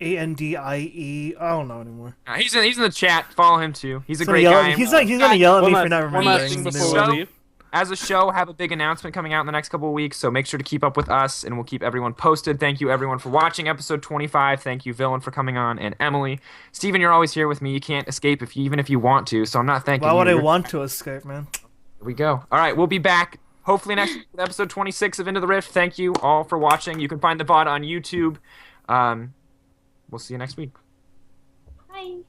ANDIE. I don't know anymore. He's in the chat. Follow him too. He's a He's gonna great yell, guy. he's gonna yell at me for not One last remembering. thing the before name. we leave. As a show, have a big announcement coming out in the next couple of weeks, so make sure to keep up with us, and we'll keep everyone posted. Thank you, everyone, for watching episode 25. Thank you, Villain, for coming on, and Emily. Steven, you're always here with me. You can't escape even if you want to, so I'm not thanking Why you. would I You're- want to escape, man? Here we go. All right, we'll be back hopefully next week with episode 26 of Into the Rift. Thank you all for watching. You can find the VOD on YouTube. We'll see you next week. Bye.